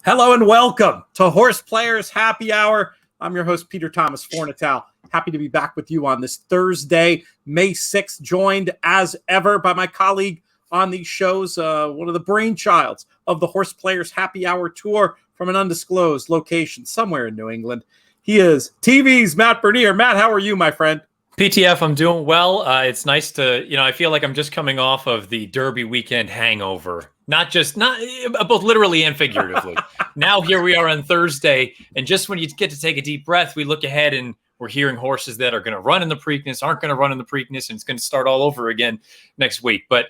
Hello and welcome to HorsePlayers Happy Hour. I'm your host, Peter Thomas Fornatal. Happy to be back with you on this Thursday, May 6th, joined as ever by my colleague on these shows, one of the brainchilds of the HorsePlayers Happy Hour tour from an undisclosed location somewhere in New England. He is TV's Matt Bernier. Matt, how are you, my friend? PTF, I'm doing well. It's nice to, I feel like I'm just coming off of the Derby weekend hangover. Not both literally and figuratively. Now here we are on Thursday, and just when you get to take a deep breath, we look ahead and we're hearing horses that are going to run in the Preakness, aren't going to run in the Preakness, and it's going to start all over again next week. But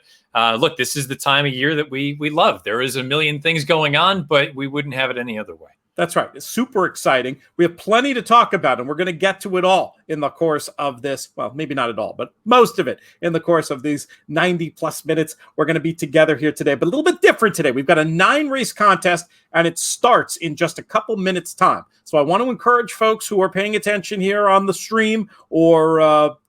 look, this is the time of year that we love. There is a million things going on, but we wouldn't have it any other way. That's right. It's super exciting. We have plenty to talk about, and we're going to get to it all in the course of this. Well, maybe not at all, but most of it in the course of these 90 plus minutes. We're going to be together here today, but a little bit different today. We've got a 9-race contest, and it starts in just a couple minutes' time. So I want to encourage folks who are paying attention here on the stream, or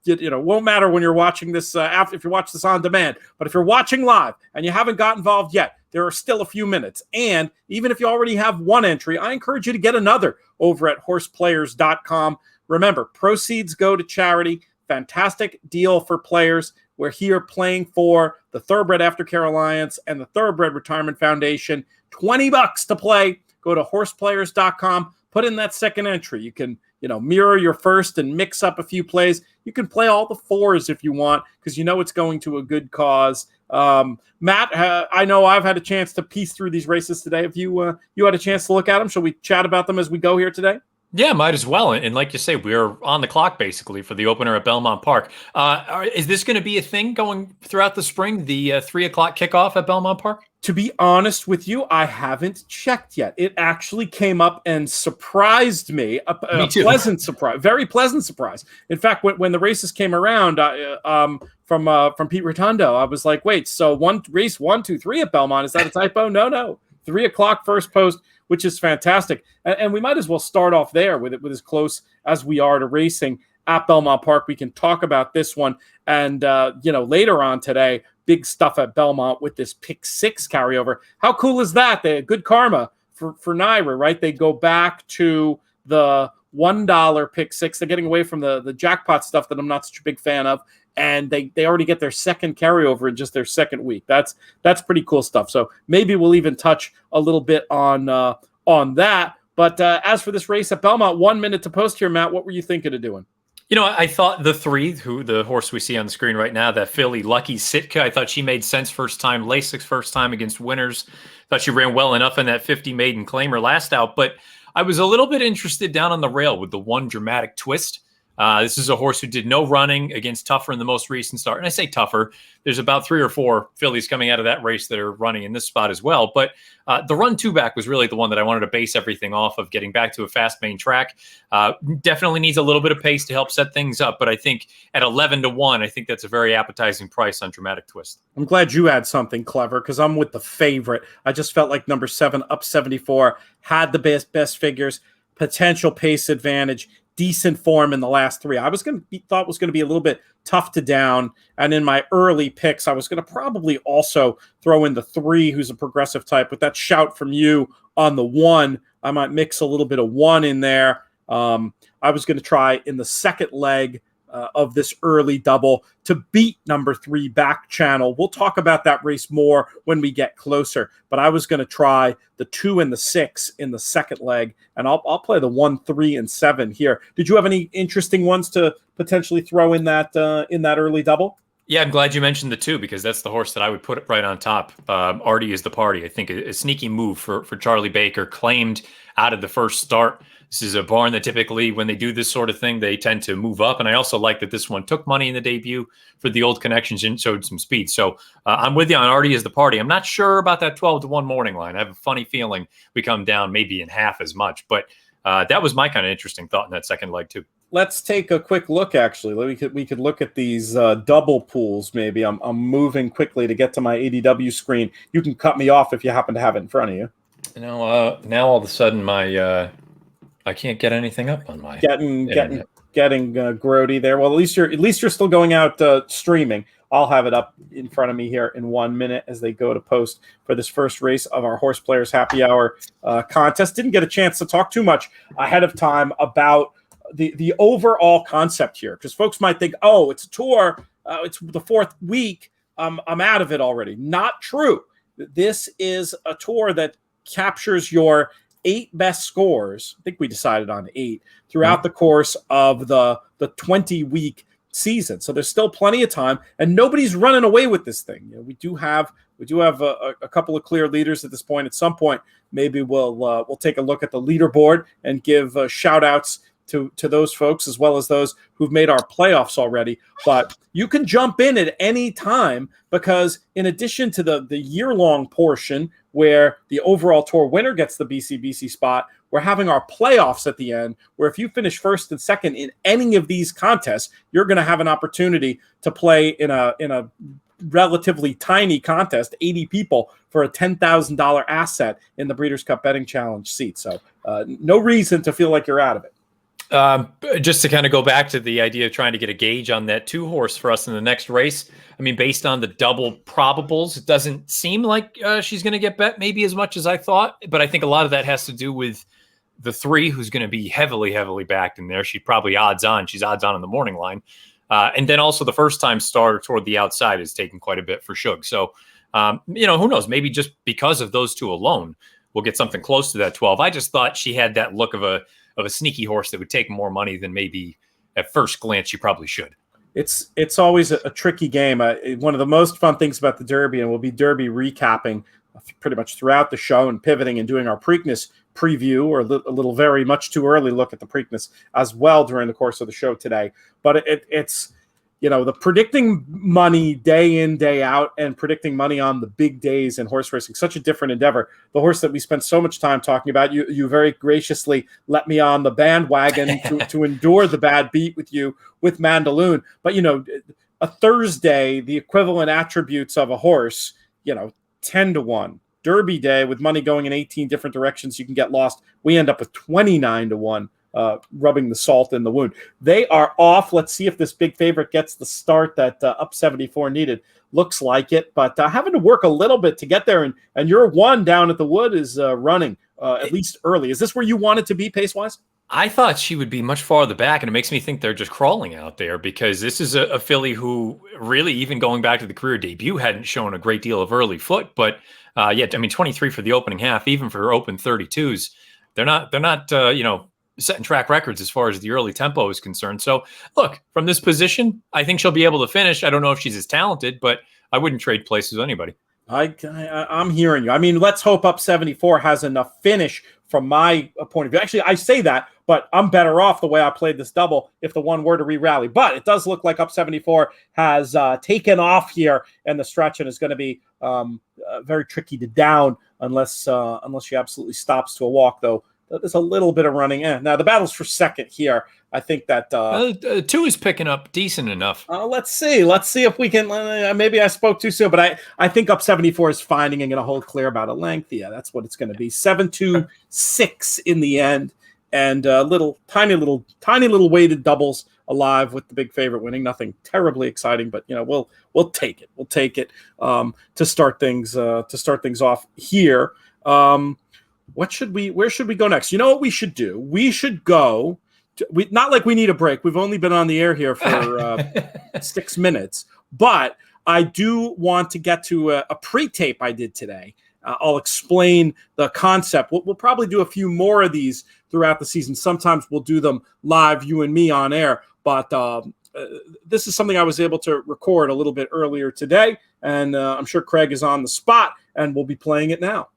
won't matter when you're watching this if you watch this on demand. But if you're watching live and you haven't got involved yet, there are still a few minutes. And even if you already have one entry, I encourage you to get another over at horseplayers.com. Remember, proceeds go to charity. Fantastic deal for players. We're here playing for the Thoroughbred Aftercare Alliance and the Thoroughbred Retirement Foundation. $20 to play. Go to horseplayers.com. Put in that second entry. You can, mirror your first and mix up a few plays. You can play all the fours if you want, because it's going to a good cause. Matt, I know I've had a chance to piece through these races today. Have you had a chance to look at them? Shall we chat about them as we go here today? Yeah, might as well. And like you say, we're on the clock basically for the opener at Belmont Park. Is this going to be a thing going throughout the spring, the 3 o'clock kickoff at Belmont Park? To be honest with you, I haven't checked yet. It actually came up and surprised me. A pleasant surprise, very pleasant surprise. In fact, when the races came around from Pete Rotundo, I was like, wait, so race 1, 2, 3 at Belmont, is that a typo? No. 3 o'clock first post, which is fantastic. And we might as well start off there with as close as we are to racing at Belmont Park. We can talk about this one. And, later on today, big stuff at Belmont with this pick 6 carryover. How cool is that? They had good karma for Naira, right? They go back to the $1 pick 6. They're getting away from the jackpot stuff that I'm not such a big fan of. And they already get their second carryover in just their second week. That's pretty cool stuff. So maybe we'll even touch a little bit on that. But as for this race at Belmont, 1 minute to post here, Matt, what were you thinking of doing? I thought the horse we see on the screen right now, that filly Lucky Sitka, I thought she made sense first time, Lasix first time against winners. Thought she ran well enough in that 50 maiden claimer last out. But I was a little bit interested down on the rail with the One Dramatic Twist. This is a horse who did no running against Tougher in the most recent start. And I say Tougher, there's about 3 or 4 fillies coming out of that race that are running in this spot as well. But the run 2-back was really the one that I wanted to base everything off of, getting back to a fast main track. Definitely needs a little bit of pace to help set things up. But I think at 11-1, I think that's a very appetizing price on Dramatic Twist. I'm glad you had something clever, because I'm with the favorite. I just felt like number 7, up 74, had the best figures, potential pace advantage, decent form in the last 3. I thought was going to be a little bit tough to down. And in my early picks, I was going to probably also throw in the 3, who's a progressive type. With that shout from you on the 1, I might mix a little bit of 1 in there. I was going to try in the second leg of this early double to beat number 3 Back Channel. We'll talk about that race more when we get closer, but I was going to try the 2 and the 6 in the second leg, and I'll play the 1, 3, and 7 here. Did you have any interesting ones to potentially throw in that early double? Yeah, I'm glad you mentioned the 2, because that's the horse that I would put right on top. Artie is the party. I think a sneaky move for Charlie Baker, claimed out of the first start. This is a barn that typically, when they do this sort of thing, they tend to move up. And I also like that this one took money in the debut for the old connections and showed some speed. So I'm with you on Artie is the party. I'm not sure about that 12-1 morning line. I have a funny feeling we come down maybe in half as much. But that was my kind of interesting thought in that second leg too. Let's take a quick look, actually. We could look at these double pools, maybe. I'm moving quickly to get to my ADW screen. You can cut me off if you happen to have it in front of you. Now all of a sudden, my I can't get anything up on my getting grody there. Well, at least you're still going out streaming. I'll have it up in front of me here in 1 minute as they go to post for this first race of our HorsePlayers Happy Hour contest. Didn't get a chance to talk too much ahead of time about the overall concept here, because folks might think, oh, it's a tour, it's the fourth week, I'm out of it already. Not true. This is a tour that captures your 8 best scores. I think we decided on 8 throughout the course of the 20-week season. So there's still plenty of time, and nobody's running away with this thing. You know, we do have a couple of clear leaders at this point. At some point, maybe we'll take a look at the leaderboard and give shout outs to those folks, as well as those who've made our playoffs already. But you can jump in at any time, because in addition to the year-long portion where the overall tour winner gets the BCBC spot, we're having our playoffs at the end, where if you finish first and second in any of these contests, you're going to have an opportunity to play in a relatively tiny contest, 80 people, for a $10,000 asset in the Breeders' Cup Betting Challenge seat. So no reason to feel like you're out of it. Just to kind of go back to the idea of trying to get a gauge on that 2-horse for us in the next race. I mean, based on the double probables, it doesn't seem like she's going to get bet maybe as much as I thought. But I think a lot of that has to do with the 3, who's going to be heavily, heavily backed in there. She's probably odds on. She's odds on in the morning line. And then also the first time starter toward the outside is taking quite a bit for Shug. So, who knows? Maybe just because of those 2 alone, we'll get something close to that 12. I just thought she had that look of a sneaky horse that would take more money than maybe at first glance she probably should. It's always a tricky game. One of the most fun things about the Derby, and we'll be Derby recapping pretty much throughout the show and pivoting and doing our Preakness preview, or a little very much too early look at the Preakness as well during the course of the show today. But it's the predicting money day in, day out, and predicting money on the big days in horse racing, such a different endeavor. The horse that we spent so much time talking about, you very graciously let me on the bandwagon to endure the bad beat with you with Mandaloon. But, a Thursday, the equivalent attributes of a horse, 10-1. Derby day with money going in 18 different directions, you can get lost. We end up with 29-1. Rubbing the salt in the wound. They are off. Let's see if this big favorite gets the start that up 74 needed. Looks like it, but having to work a little bit to get there. And your 1 down at the Wood is running at least early. Is this where you wanted to be pace-wise? I thought she would be much farther back, and it makes me think they're just crawling out there, because this is a filly who really, even going back to the career debut, hadn't shown a great deal of early foot. But 23 for the opening half, even for her open 32s, they're not setting track records as far as the early tempo is concerned. So look, from this position, I think she'll be able to finish. I don't know if she's as talented, but I wouldn't trade places with anybody. I'm hearing you. I mean, let's hope up 74 has enough finish from my point of view. Actually, I say that, but I'm better off the way I played this double if the 1 were to re-rally. But it does look like up 74 has taken off here, and the stretch, and is going to be very tricky to down unless she absolutely stops to a walk, though. There's a little bit of running in. Now, the battle's for second here. I think that 2 is picking up decent enough. Let's see if we can. Maybe I spoke too soon, but I think up 74 is finding and going to hold clear about a length. Yeah, that's what it's going to be. 7-2-6 in the end, and tiny little weighted doubles alive with the big favorite winning. Nothing terribly exciting, but we'll take it. We'll take it to start things off here. Where should we go next? You know what we should do? We should go. Not like we need a break. We've only been on the air here for 6 minutes, but I do want to get to a pre-tape I did today. I'll explain the concept. We'll probably do a few more of these throughout the season. Sometimes we'll do them live, you and me on air, but this is something I was able to record a little bit earlier today, and I'm sure Craig is on the spot, and we'll be playing it now.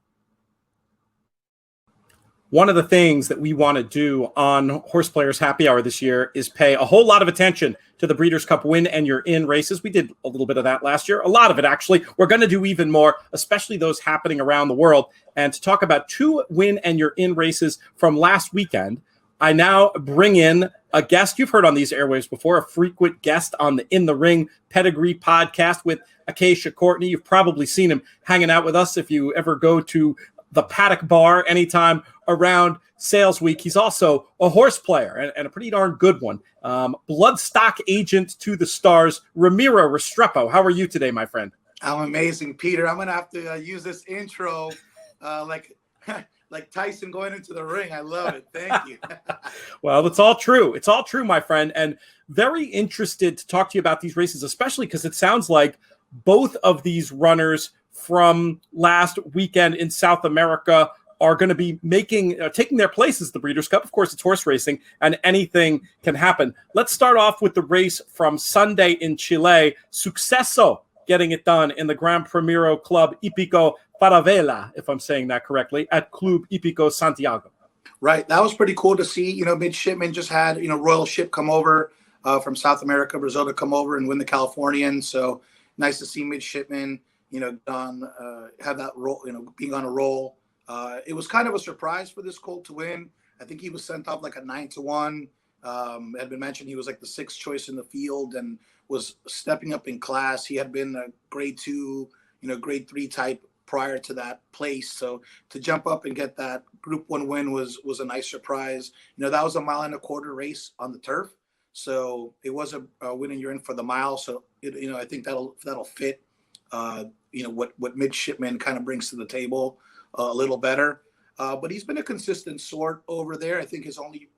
One of the things that we want to do on HorsePlayers Happy Hour this year is pay a whole lot of attention to the Breeders' Cup Win and You're In races. We did a little bit of that last year, a lot of it actually. We're going to do even more, especially those happening around the world. And to talk about 2 Win and You're In races from last weekend, I now bring in a guest you've heard on these airwaves before, a frequent guest on the In the Ring Pedigree podcast with Acacia Courtney. You've probably seen him hanging out with us if you ever go to the Paddock Bar anytime around sales week. He's also a horse player and a pretty darn good one. Bloodstock agent to the stars, Ramiro Restrepo. How are you today, my friend? I'm amazing, Peter. I'm going to have to use this intro like Tyson going into the ring. I love it. Thank you. Well, it's all true. It's all true, my friend. And very interested to talk to you about these races, especially because it sounds like both of these runners from last weekend in South America are going to be taking their places the Breeders' Cup. Of course, it's horse racing, and anything can happen. Let's start off with the race from Sunday in Chile. Suceso getting it done in the Gran Premio Club Hípico Paravela, if I'm saying that correctly, at Club Hípico Santiago. Right. That was pretty cool to see. Midshipman just had, Royal Ship come over from South America, Brazil, to come over and win the Californian. So nice to see Midshipman, have that role, being on a roll. It was kind of a surprise for this colt to win. I think he was sent off like a 9-1. Had been mentioned he was like the 6th choice in the field and was stepping up in class. He had been a grade 2, grade 3 type prior to that place. So to jump up and get that Group 1 win was a nice surprise. That was a 1.25 mile race on the turf. So it was a win and you're in for the mile. So I think that'll fit what Midshipman kind of brings to the table a little better. But he's been a consistent sort over there. I think his only,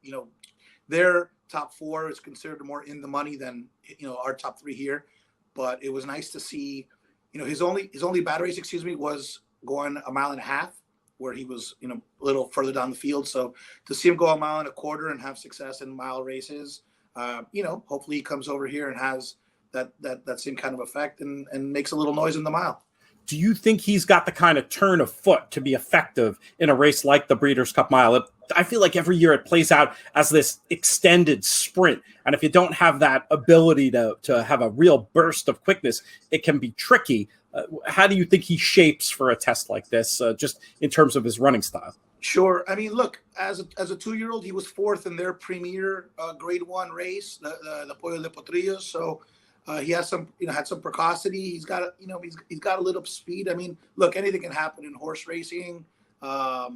their top 4 is considered more in the money than, our top 3 here. But it was nice to see, his only bad race, was going 1.5 miles, where he was, a little further down the field. So to see him go 1.25 miles and have success in mile races, hopefully he comes over here and has that same kind of effect and makes a little noise in the mile. Do you think he's got the kind of turn of foot to be effective in a race like the Breeders' Cup Mile? I feel like every year it plays out as this extended sprint. And if you don't have that ability to have a real burst of quickness, it can be tricky. How do you think he shapes for a test like this, just in terms of his running style? Sure. I mean, look, as a 2-year-old, he was 4th in their premier grade 1 race, the Pollo de Potrillos. So he has some, had some precocity. He's got, he's got a little speed. I mean, look, anything can happen in horse racing. I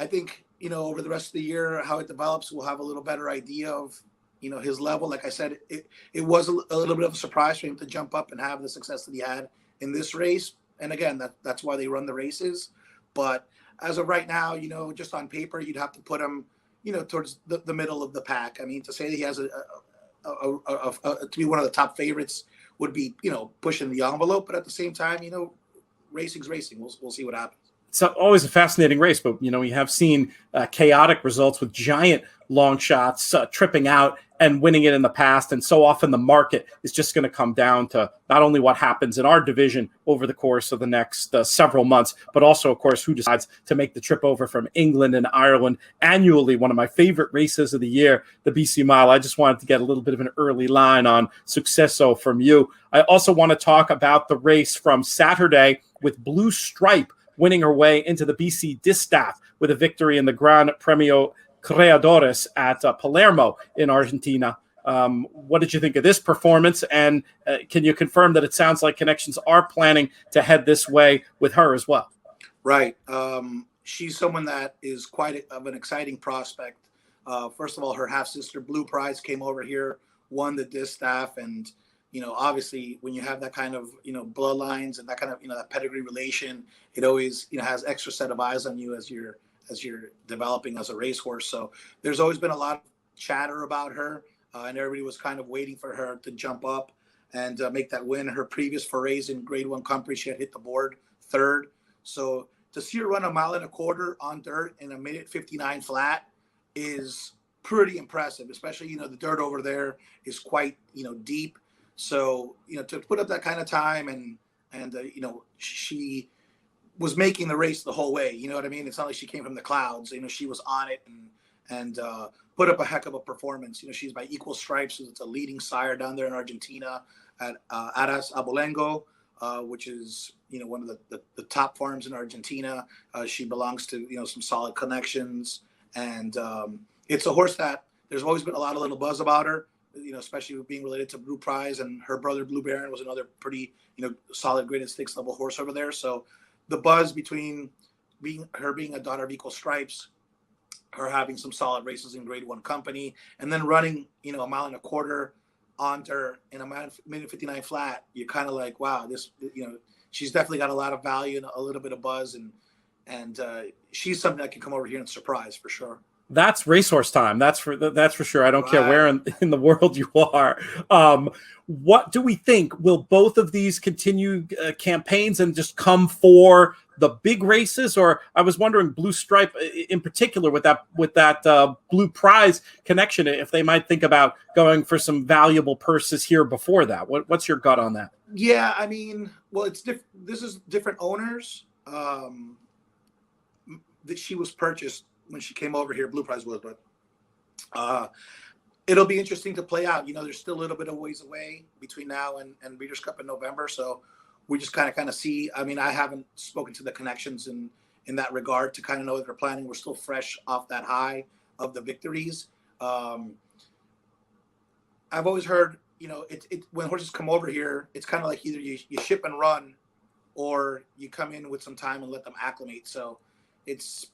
think, over the rest of the year, how it develops, we'll have a little better idea of, his level. Like I said, it was a little bit of a surprise for him to jump up and have the success that he had in this race. And again, that's why they run the races. But as of right now, just on paper, you'd have to put him, towards the middle of the pack. I mean, to say that he has to be one of the top favorites would be, pushing the envelope. But at the same time, racing's racing. We'll see what happens. It's always a fascinating race, but we have seen chaotic results with giant long shots tripping out and winning it in the past. And so often the market is just going to come down to not only what happens in our division over the course of the next several months, but also, of course, who decides to make the trip over from England and Ireland annually. One of my favorite races of the year, the BC Mile. I just wanted to get a little bit of an early line on Suceso from you. I also want to talk about the race from Saturday with Blue Stripe winning her way into the BC Distaff with a victory in the Gran Premio Creadores at Palermo in Argentina. What did you think of this performance? And can you confirm that it sounds like Connections are planning to head this way with her as well? Right. She's someone that is quite of an exciting prospect. First of all, her half-sister Blue Prize came over here, won the Distaff, and obviously when you have that kind of, bloodlines and that kind of, that pedigree relation, it always, has extra set of eyes on you as you're developing as a racehorse. So there's always been a lot of chatter about her, and everybody was kind of waiting for her to jump up and make that win. Her previous forays in grade 1 Company, she had hit the board 3rd. So to see her run 1.25 miles on dirt in 1:59 flat is pretty impressive, especially, the dirt over there is quite, deep. So, to put up that kind of time and she was making the race the whole way, you know what I mean? It's not like she came from the clouds, she was on it and put up a heck of a performance. She's by Equal Stripes. It's a leading sire down there in Argentina at Aras Abolengo, which is, one of the top farms in Argentina. She belongs to, some solid connections. And it's a horse that there's always been a lot of little buzz about her, especially with being related to Blue Prize, and her brother Blue Baron was another pretty, solid graded stakes level horse over there. So the buzz between being a daughter of Equal Stripes her having some solid races in Grade 1 company, and then running, a 1.25 miles on her in a minute 59 flat. You're kind of like, wow, this, she's definitely got a lot of value and a little bit of buzz, and she's something that can come over here and surprise for sure. That's racehorse time. That's for sure. I don't care where in the world you are. What do we think? Will both of these continue campaigns and just come for the big races? Or I was wondering, Blue Stripe in particular, with that Blue Prize connection, if they might think about going for some valuable purses here before that. What's your gut on that? Yeah, I mean, well, it's this is different owners. That she was purchased when she came over here, Blue Prize was, but it'll be interesting to play out. There's still a little bit of ways away between now and Breeders' Cup in November, so we just kind of see. I mean, I haven't spoken to the connections in that regard to kind of know what they're planning. We're still fresh off that high of the victories. I've always heard, when horses come over here, it's kind of like either you ship and run, or you come in with some time and let them acclimate. So it's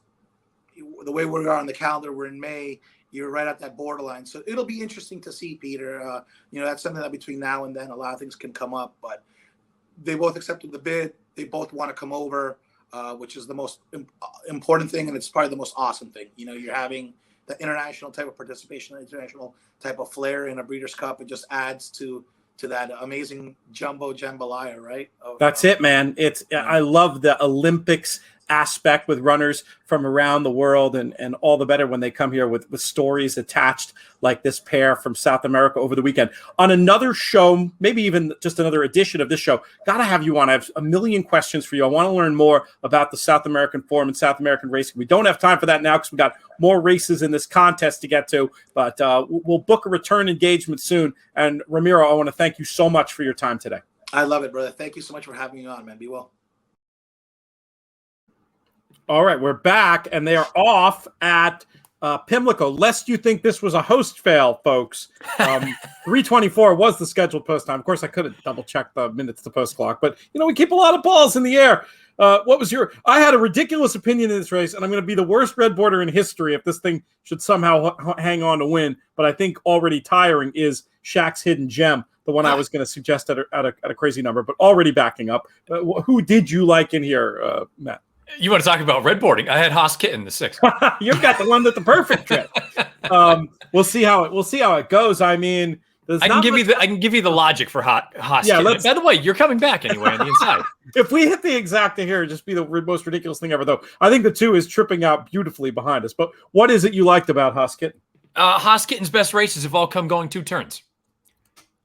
the way we are on the calendar. We're in May. You're right at that borderline. So it'll be interesting to see, Peter. That's something that between now and then, a lot of things can come up. But they both accepted the bid. They both want to come over, which is the most important thing, and it's probably the most awesome thing. You're having the international type of participation, international type of flair in a Breeders' Cup. It just adds to that amazing jumbo jambalaya, right? That's it, man. I love the Olympics aspect with runners from around the world, and all the better when they come here with stories attached, like this pair from South America over the weekend. On another show, maybe even just another edition of this show, gotta have you on. I have a million questions for you. I want to learn more about the South American form and South American racing. We don't have time for that now because we got more races in this contest to get to, but we'll book a return engagement soon. And Ramiro, I want to thank you so much for your time today. I love it, brother. Thank you so much for having me on, man. Be well. All right, we're back, and they are off at Pimlico. Lest you think this was a host fail, folks. 3:24 was the scheduled post time. Of course, I couldn't double-check the minutes to post clock, but, we keep a lot of balls in the air. What was I had a ridiculous opinion in this race, and I'm going to be the worst red border in history if this thing should somehow hang on to win. But I think already tiring is Shaq's Hidden Gem, the one I was going to suggest at a crazy number, but already backing up. Who did you like in here, Matt? You want to talk about red boarding? I had Haas Kitten, the 6th. You've got the one with the perfect trip. We'll see how it goes. I mean, I can give you the logic for Haas Kitten. By the way, you're coming back anyway on the inside. If we hit the exacta here, it'd just be the most ridiculous thing ever. Though I think the 2 is tripping out beautifully behind us. But what is it you liked about Haas Kitten? Haas Kitten's best races have all come going 2 turns.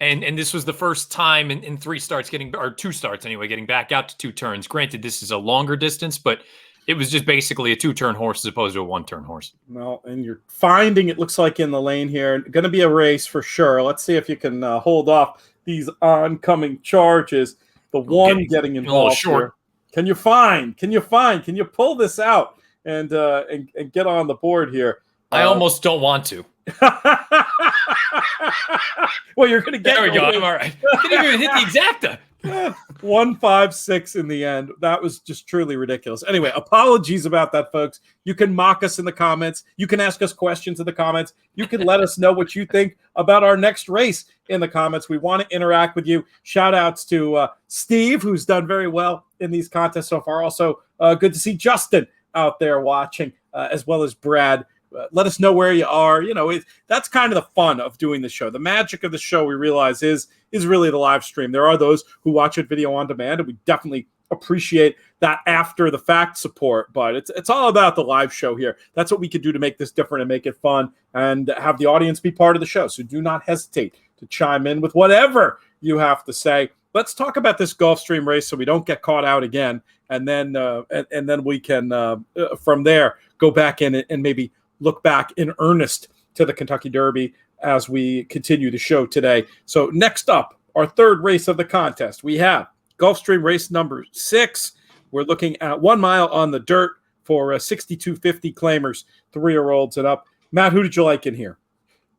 And this was the first time in 3 starts or 2 starts anyway, getting back out to 2 turns. Granted, this is a longer distance, but it was just basically a 2-turn horse as opposed to a 1-turn horse. Well, and you're finding, it looks like, in the lane here. Going to be a race for sure. Let's see if you can hold off these oncoming charges. The one getting involved here. Can you pull this out and get on the board here? I almost don't want to. Well, you're going to get. There we go. I'm all right. I didn't even hit the exacta. 156 in the end. That was just truly ridiculous. Anyway, apologies about that, folks. You can mock us in the comments. You can ask us questions in the comments. You can let us know what you think about our next race in the comments. We want to interact with you. Shout outs to Steve, who's done very well in these contests so far. Also, good to see Justin out there watching, as well as Brad. Let us know where you are. That's kind of the fun of doing the show. The magic of the show, we realize, is really the live stream. There are those who watch it video on demand, and we definitely appreciate that after the fact support. But it's all about the live show here. That's what we could do to make this different and make it fun and have the audience be part of the show. So do not hesitate to chime in with whatever you have to say. Let's talk about this Gulfstream race so we don't get caught out again, and then we can from there go back in and maybe look back in earnest to the Kentucky Derby as we continue the show today. So next up, our third race of the contest, we have Gulfstream race number 6. We're looking at 1 mile on the dirt for 6250 claimers, 3-year-olds and up. Matt, who did you like in here?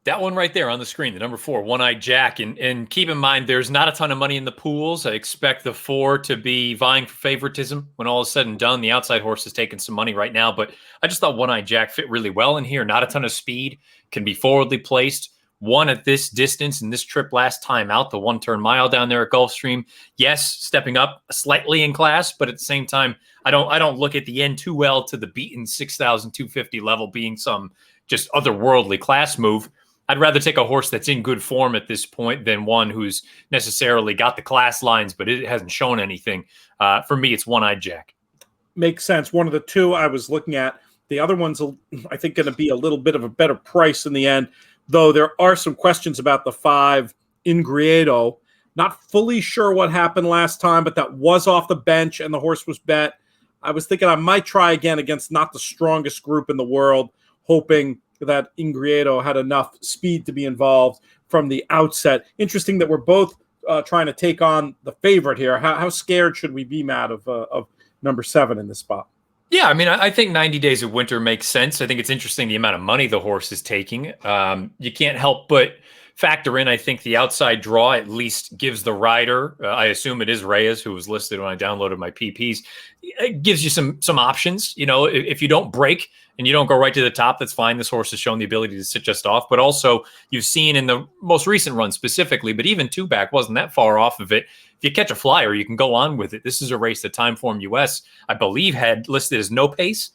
That one right there on the screen, the number 4, One-Eyed Jack. And keep in mind, there's not a ton of money in the pools. I expect the 4 to be vying for favoritism when all is said and done. The outside horse is taking some money right now, but I just thought One-Eyed Jack fit really well in here. Not a ton of speed, can be forwardly placed. Won at this distance in this trip last time out, the 1-turn mile down there at Gulfstream. Yes, stepping up slightly in class, but at the same time, I don't look at the end too well to the beaten 6,250 level being some just otherworldly class move. I'd rather take a horse that's in good form at this point than one who's necessarily got the class lines, but it hasn't shown anything. For me, it's One-Eyed Jack. Makes sense. One of the two I was looking at. The other one's, I think, going to be a little bit of a better price in the end, though there are some questions about the 5, Ingriedo. Not fully sure what happened last time, but that was off the bench and the horse was bet. I was thinking I might try again against not the strongest group in the world, hoping that Ingriedo had enough speed to be involved from the outset. Interesting that we're both trying to take on the favorite here. How scared should we be, Matt, of number 7 in this spot? Yeah, I mean, I think 90 Days of Winter makes sense. I think it's interesting the amount of money the horse is taking. You can't help but factor in, I think, the outside draw at least gives the rider, I assume it is Reyes, who was listed when I downloaded my PPs, it gives you some options. You know, if you don't break and you don't go right to the top, that's fine. This horse has shown the ability to sit just off. But also, you've seen in the most recent run specifically, but even 2-back wasn't that far off of it. If you catch a flyer, you can go on with it. This is a race that Timeform US, I believe, had listed as no pace.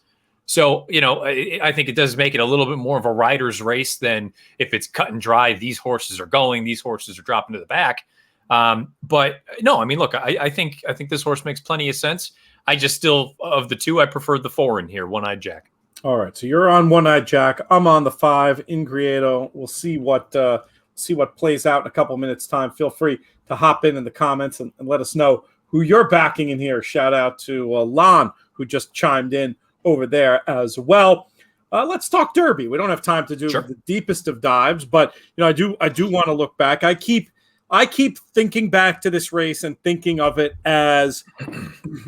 So, you know, I think it does make it a little bit more of a rider's race than if it's cut and dry. These horses are going, these horses are dropping to the back. But no, I mean, look, I think this horse makes plenty of sense. I just still, of the two, I preferred the 4 in here, One-Eyed Jack. All right, so you're on One-Eyed Jack. I'm on the 5, Ingriedo. We'll see what plays out in a couple minutes' time. Feel free to hop in the comments and let us know who you're backing in here. Shout out to Lon, who just chimed in over there as well. Let's talk Derby. We don't have time to do the deepest of dives, but you know, I do want to look back. I keep thinking back to this race and thinking of it as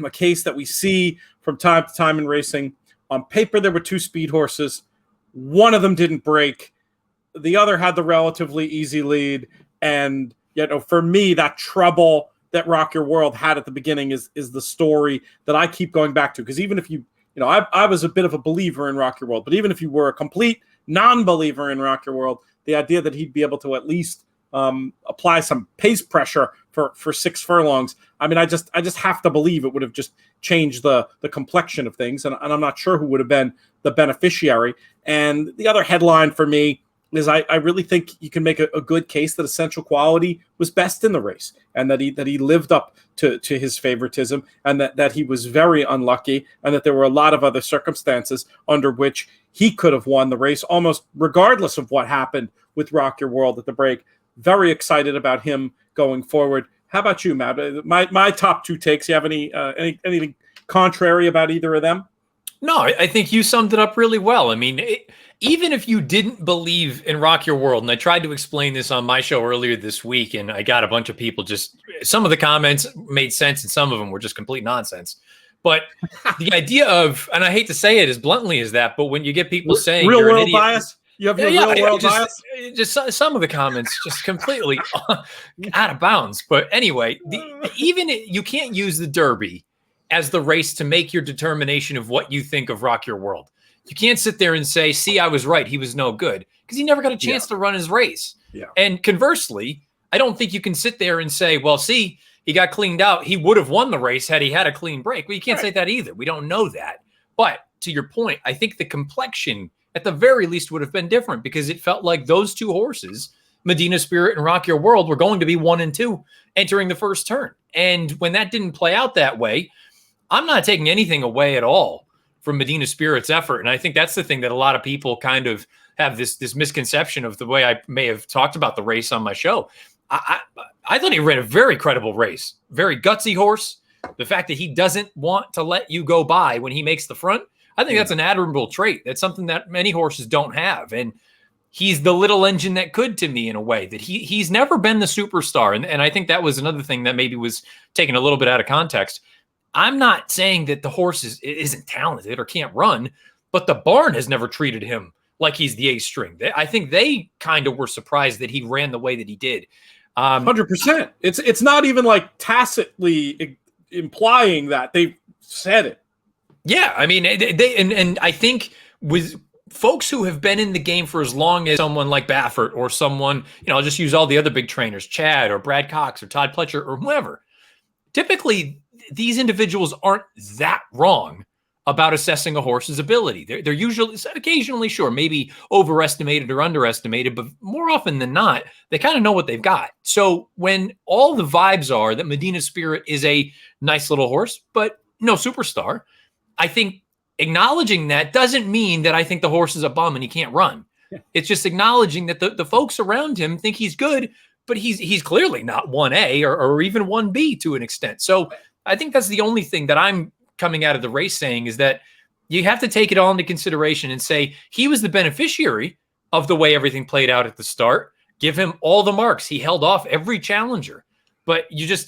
a case that we see from time to time in racing. On paper, there were 2 speed horses. One of them didn't break. The other had the relatively easy lead. And you know, for me, that trouble that Rock Your World had at the beginning is the story that I keep going back to. Because even if you know, I was a bit of a believer in Rock Your World, but even if you were a complete non-believer in Rock Your World, the idea that he'd be able to at least apply some pace pressure for 6 furlongs, I mean, I just have to believe it would have just changed the complexion of things, and I'm not sure who would have been the beneficiary. And the other headline for me is I really think you can make a good case that Essential Quality was best in the race, and that he lived up to his favoritism, and that he was very unlucky, and that there were a lot of other circumstances under which he could have won the race almost regardless of what happened with Rock Your World at the break. Very excited about him going forward. How about you, Matt? My top 2 takes. You have anything contrary about either of them? No, I think you summed it up really well. I mean, even if you didn't believe in Rock Your World, and I tried to explain this on my show earlier this week, and I got a bunch of people some of the comments made sense and some of them were just complete nonsense. But the idea of, and I hate to say it as bluntly as that, but when you get people saying real you're world an idiot, bias, you have your real world bias. Just some of the comments just completely out of bounds. But anyway, you can't use the Derby as the race to make your determination of what you think of Rock Your World. You can't sit there and say, see, I was right, he was no good, because he never got a chance to run his race. Yeah. And conversely, I don't think you can sit there and say, well, see, he got cleaned out. He would have won the race had he had a clean break. Well, you can't say that either. We don't know that. But to your point, I think the complexion at the very least would have been different, because it felt like those 2 horses, Medina Spirit and Rock Your World, were going to be 1 and 2 entering the first turn. And when that didn't play out that way, I'm not taking anything away at all from Medina Spirit's effort. And I think that's the thing that a lot of people kind of have this misconception of the way I may have talked about the race on my show. I thought he ran a very credible race, very gutsy horse. The fact that he doesn't want to let you go by when he makes the front, I think that's an admirable trait. That's something that many horses don't have. And he's the little engine that could, to me, in a way that he's never been the superstar. And I think that was another thing that maybe was taken a little bit out of context. I'm not saying that the horse isn't talented or can't run, but the barn has never treated him like he's the A string. I think they kind of were surprised that he ran the way that he did. 100%. It's not even like tacitly implying that they said it. Yeah, I mean, and I think with folks who have been in the game for as long as someone like Baffert or someone, I'll just use all the other big trainers, Chad or Brad Cox or Todd Pletcher or whoever. Typically, these individuals aren't that wrong about assessing a horse's ability. They're usually, occasionally, sure, maybe overestimated or underestimated, but more often than not, they kind of know what they've got. So when all the vibes are that Medina Spirit is a nice little horse, but no superstar, I think acknowledging that doesn't mean that I think the horse is a bum and he can't run. Yeah. It's just acknowledging that the folks around him think he's good, but he's clearly not 1A or even 1B to an extent. So I think that's the only thing that I'm coming out of the race saying is that you have to take it all into consideration and say he was the beneficiary of the way everything played out at the start. Give him all the marks. He held off every challenger, but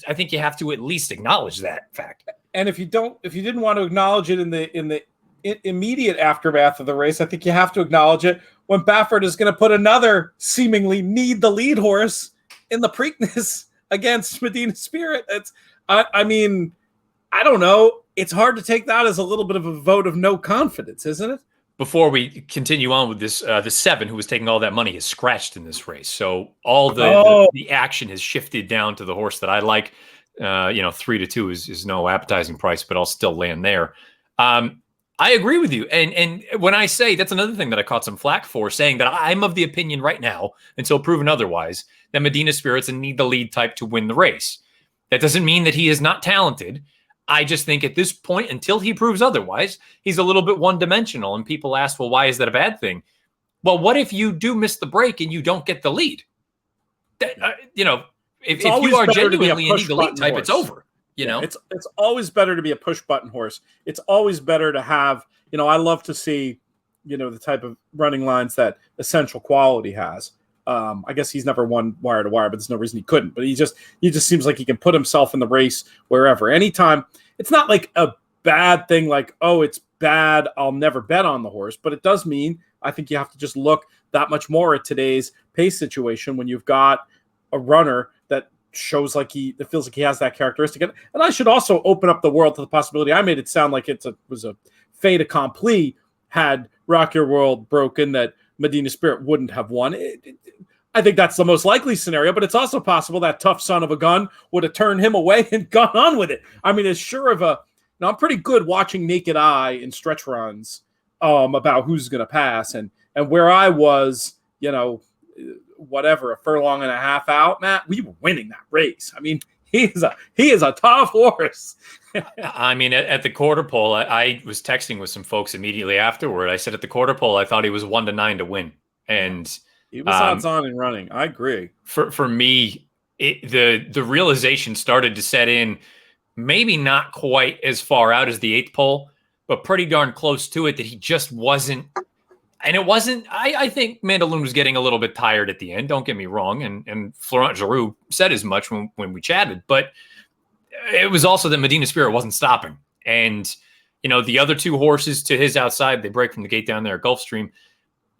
I think you have to at least acknowledge that fact. And if you didn't want to acknowledge it in the immediate aftermath of the race, I think you have to acknowledge it when Baffert is going to put another seemingly need the lead horse in the Preakness against Medina Spirit. I mean, I don't know. It's hard to take that as a little bit of a vote of no confidence, isn't it? Before we continue on with this, the 7 who was taking all that money is scratched in this race. So all the action has shifted down to the horse that I like. 3-2 is no appetizing price, but I'll still land there. I agree with you. And when I say, that's another thing that I caught some flack for, saying that I'm of the opinion right now, until proven otherwise, that Medina Spirit's a need the lead type to win the race. That doesn't mean that he is not talented. I just think at this point, until he proves otherwise, he's a little bit one-dimensional. And people ask, well, why is that a bad thing? Well, what if you do miss the break and you don't get the lead? If you are genuinely a need the lead type, horse. It's over. It's always better to be a push-button horse. It's always better to have, I love to see, the type of running lines that Essential Quality has. I guess he's never won wire to wire, but there's no reason he couldn't. But he just seems like he can put himself in the race wherever, anytime. It's not like a bad thing, like, oh, it's bad, I'll never bet on the horse. But it does mean I think you have to just look that much more at today's pace situation when you've got a runner that shows like that feels like he has that characteristic. And I should also open up the world to the possibility. I made it sound like it was a fait accompli had Rock Your World broken, that Medina Spirit wouldn't have won. I think that's the most likely scenario, but it's also possible that tough son of a gun would have turned him away and gone on with it. I mean, it's sure of I'm pretty good watching naked eye in stretch runs about who's going to pass. And where I was, whatever, a furlong and a half out, Matt, we were winning that race. I mean, he is a tough horse. I mean, at the quarter pole, I was texting with some folks immediately afterward. I said at the quarter pole, I thought he was 1-9 to win. And he was odds on in running. I agree. For me, the realization started to set in, maybe not quite as far out as the 8th pole, but pretty darn close to it, that he just wasn't. And it wasn't, I think Mandaloun was getting a little bit tired at the end. Don't get me wrong. And Florent Giroux said as much when we chatted, but it was also that Medina Spirit wasn't stopping. And, the other 2 horses to his outside, they break from the gate down there at Gulfstream.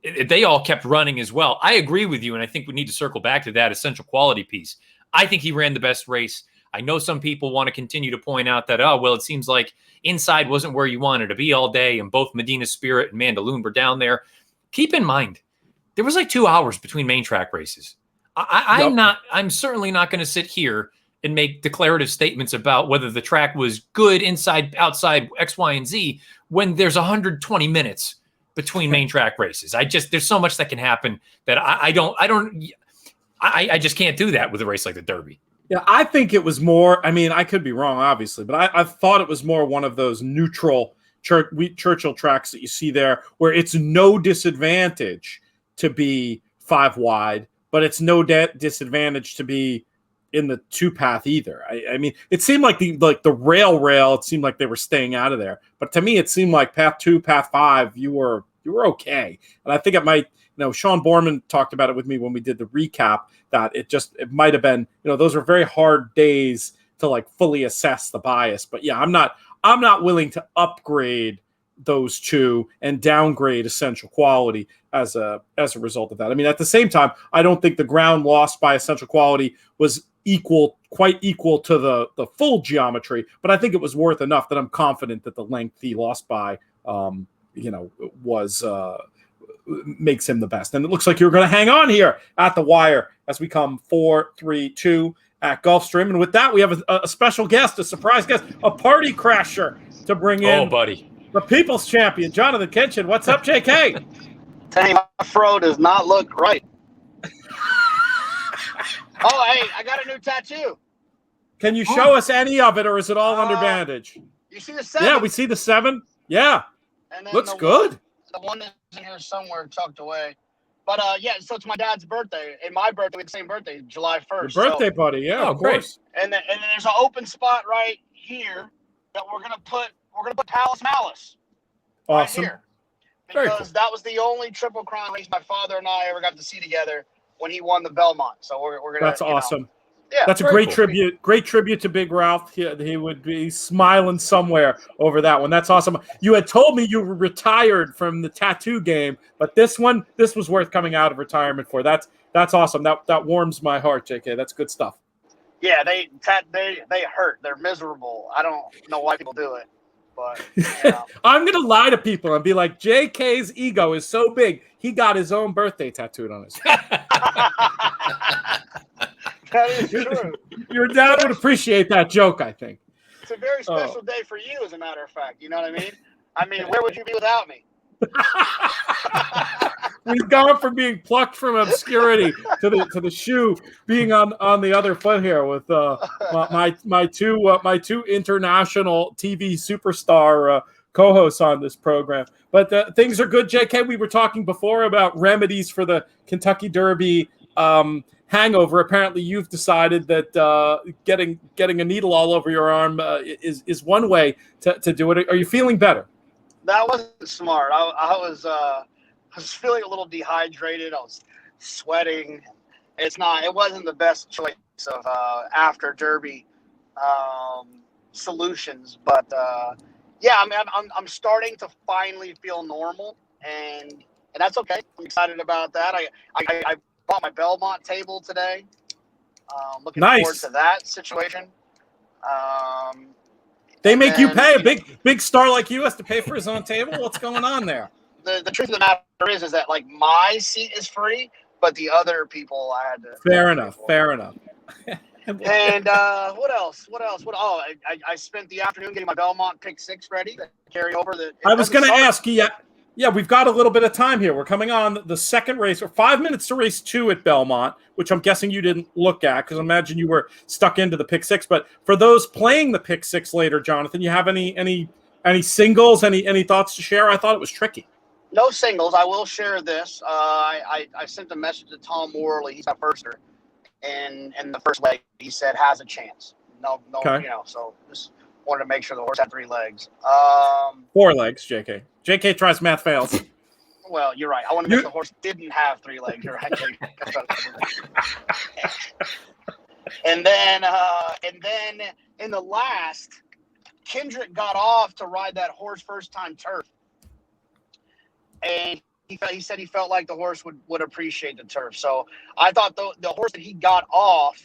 They all kept running as well. I agree with you. And I think we need to circle back to that Essential Quality piece. I think he ran the best race. I know some people want to continue to point out that, it seems like inside wasn't where you wanted to be all day, and both Medina Spirit and Mandaloun were down there. Keep in mind, there was like 2 hours between main track races. I'm certainly not going to sit here and make declarative statements about whether the track was good, inside, outside, X, Y, and Z, when there's 120 minutes between main track races. There's so much that can happen that I just can't do that with a race like the Derby. Yeah, I think it was more, I mean, I could be wrong, obviously, but I thought it was more one of those neutral Churchill tracks that you see there, where it's no disadvantage to be 5 wide, but it's no disadvantage to be in the 2 path either. I mean, it seemed like the rail, it seemed like they were staying out of there. But to me, it seemed like path 2, path 5, you were okay. And I think it might, Sean Borman talked about it with me when we did the recap, that it might have been, those are very hard days to like fully assess the bias. But yeah, I'm not willing to upgrade those two and downgrade Essential Quality as a result of that. I mean, at the same time, I don't think the ground lost by Essential Quality was quite equal to the full geometry, but I think it was worth enough that I'm confident that the length he lost by, was makes him the best. And it looks like you're going to hang on here at the wire as we come 4-3-2 at Gulfstream. And with that, we have a special guest, a surprise guest, a party crasher to bring in. Oh, buddy. The People's Champion, Jonathon Kinchen. What's up, JK? Dang, my fro does not look right. Oh, hey, I got a new tattoo. Can you show us any of it, or is it all under bandage? You see the 7? Yeah, we see the 7. Yeah, and then looks good. The one that's in here somewhere tucked away. But, yeah, so it's my dad's birthday. And my birthday, we had the same birthday, July 1st. Your birthday, buddy, yeah, of course. And then there's an open spot right here that we're gonna put Palace Malice. Awesome. Right here. Because that was the only Triple Crown race my father and I ever got to see together when he won the Belmont. So we're gonna. That's awesome. Yeah, that's a great tribute. Great tribute to Big Ralph. He would be smiling somewhere over that one. That's awesome. You had told me you were retired from the tattoo game, but this was worth coming out of retirement for. That's awesome. That warms my heart, JK. That's good stuff. Yeah, they hurt. They're miserable. I don't know why people do it, but I'm gonna lie to people and be like, JK's ego is so big, he got his own birthday tattooed on his face. That is true. Your dad would appreciate that joke, I think. It's a very special day for you, as a matter of fact. You know what I mean? I mean, where would you be without me? We've gone from being plucked from obscurity to the shoe being on the other foot here with my two international TV superstar co-hosts on this program. But things are good, JK. We were talking before about remedies for the Kentucky Derby hangover. Apparently, you've decided that getting a needle all over your arm is one way to do it. Are you feeling better? That wasn't smart. I was feeling a little dehydrated. I was sweating. It wasn't the best choice of after Derby solutions, but yeah, I mean, I'm starting to finally feel normal, and that's okay. I'm excited about that. I bought my Belmont table today. Looking forward to that situation. They make you pay. A big star like you has to pay for his own table? What's going on there? The truth of the matter is that, like, my seat is free, but the other people I had to. Fair enough. And what else? Oh, I spent the afternoon getting my Belmont pick 6 ready to carry over. I was going to ask you. Yeah, we've got a little bit of time here. We're coming on the second race, or 5 minutes to race 2 at Belmont, which I'm guessing you didn't look at because I imagine you were stuck into the pick 6. But for those playing the pick 6 later, Jonathon, you have any singles, any thoughts to share? I thought it was tricky. No singles. I will share this. I sent a message to Tom Worley. He's my firster. And in the first leg, he said has a chance. No, okay. So just wanted to make sure the horse had 3 legs. 4 legs, JK. JK tries, math fails. Well, you're right. I want to make sure the horse didn't have 3 legs. You're right. and then in the last, Kendrick got off to ride that horse first time turf. And he said he felt like the horse would appreciate the turf. So I thought the horse that he got off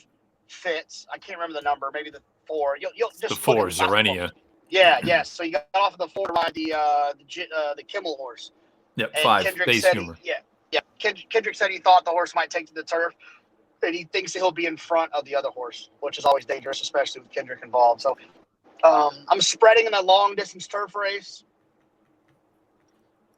fits. I can't remember the number. Maybe the 4. You'll just the 4, Zarenia. Yeah, yes. So you got off of the 4 to ride the Kimmel horse. Yep, and 5. Kendrick Base said humor. Kendrick said he thought the horse might take to the turf, and he thinks he'll be in front of the other horse, which is always dangerous, especially with Kendrick involved. So I'm spreading in that long distance turf race.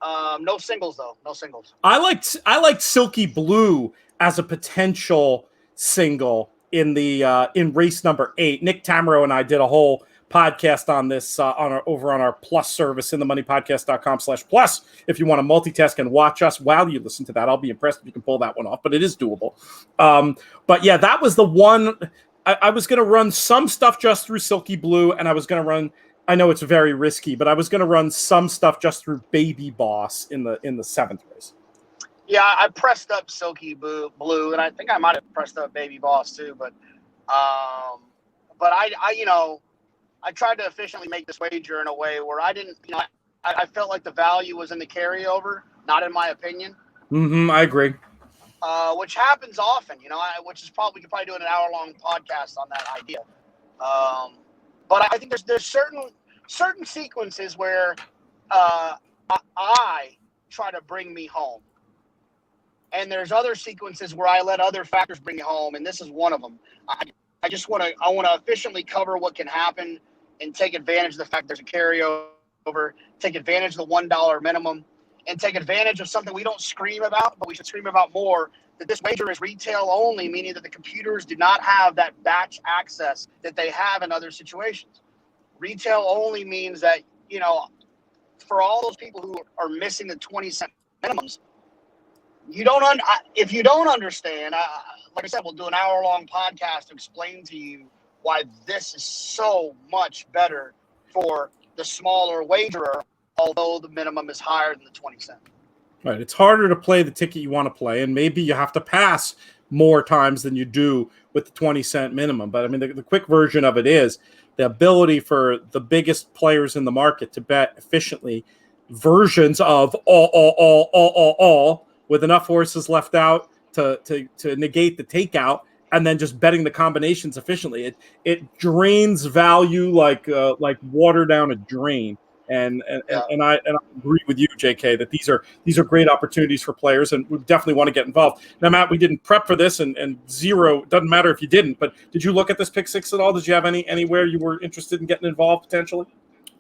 No singles though. No singles. I liked Silky Blue as a potential single in the in race number 8. Nick Tamaro and I did a whole podcast on this over on our Plus service, inthemoneypodcast.com/plus. If you want to multitask and watch us while you listen to that, I'll be impressed if you can pull that one off, but it is doable. But yeah, that was the one. I was going to run some stuff just through Silky Blue, and I was going to run, I know it's very risky, but I was going to run some stuff just through Baby Boss in the 7th race. Yeah, I pressed up Silky Blue, and I think I might have pressed up Baby Boss too. But I tried to efficiently make this wager in a way where I I felt like the value was in the carryover, not in my opinion. I agree. Which happens often, which is we could probably do an hour-long podcast on that idea. But I think there's certain sequences where I try to bring me home. And there's other sequences where I let other factors bring me home, and this is one of them. I want to efficiently cover what can happen and take advantage of the fact there's a carryover, take advantage of the $1 minimum, and take advantage of something we don't scream about, but we should scream about more, that this wager is retail only, meaning that the computers do not have that batch access that they have in other situations. Retail only means that, for all those people who are missing the 20-cent minimums, if you don't understand, like I said, we'll do an hour-long podcast to explain to you why this is so much better for the smaller wagerer, although the minimum is higher than the 20 cent. Right. It's harder to play the ticket you want to play, and maybe you have to pass more times than you do with the 20-cent minimum. But I mean, the quick version of it is the ability for the biggest players in the market to bet efficiently versions of all with enough horses left out to negate the takeout, and then just betting the combinations efficiently. It drains value like water down a drain. And I agree with you, JK, that these are great opportunities for players, and we definitely want to get involved. Now, Matt, we didn't prep for this, and zero doesn't matter if you didn't. But did you look at this pick six at all? Did you have anywhere you were interested in getting involved potentially?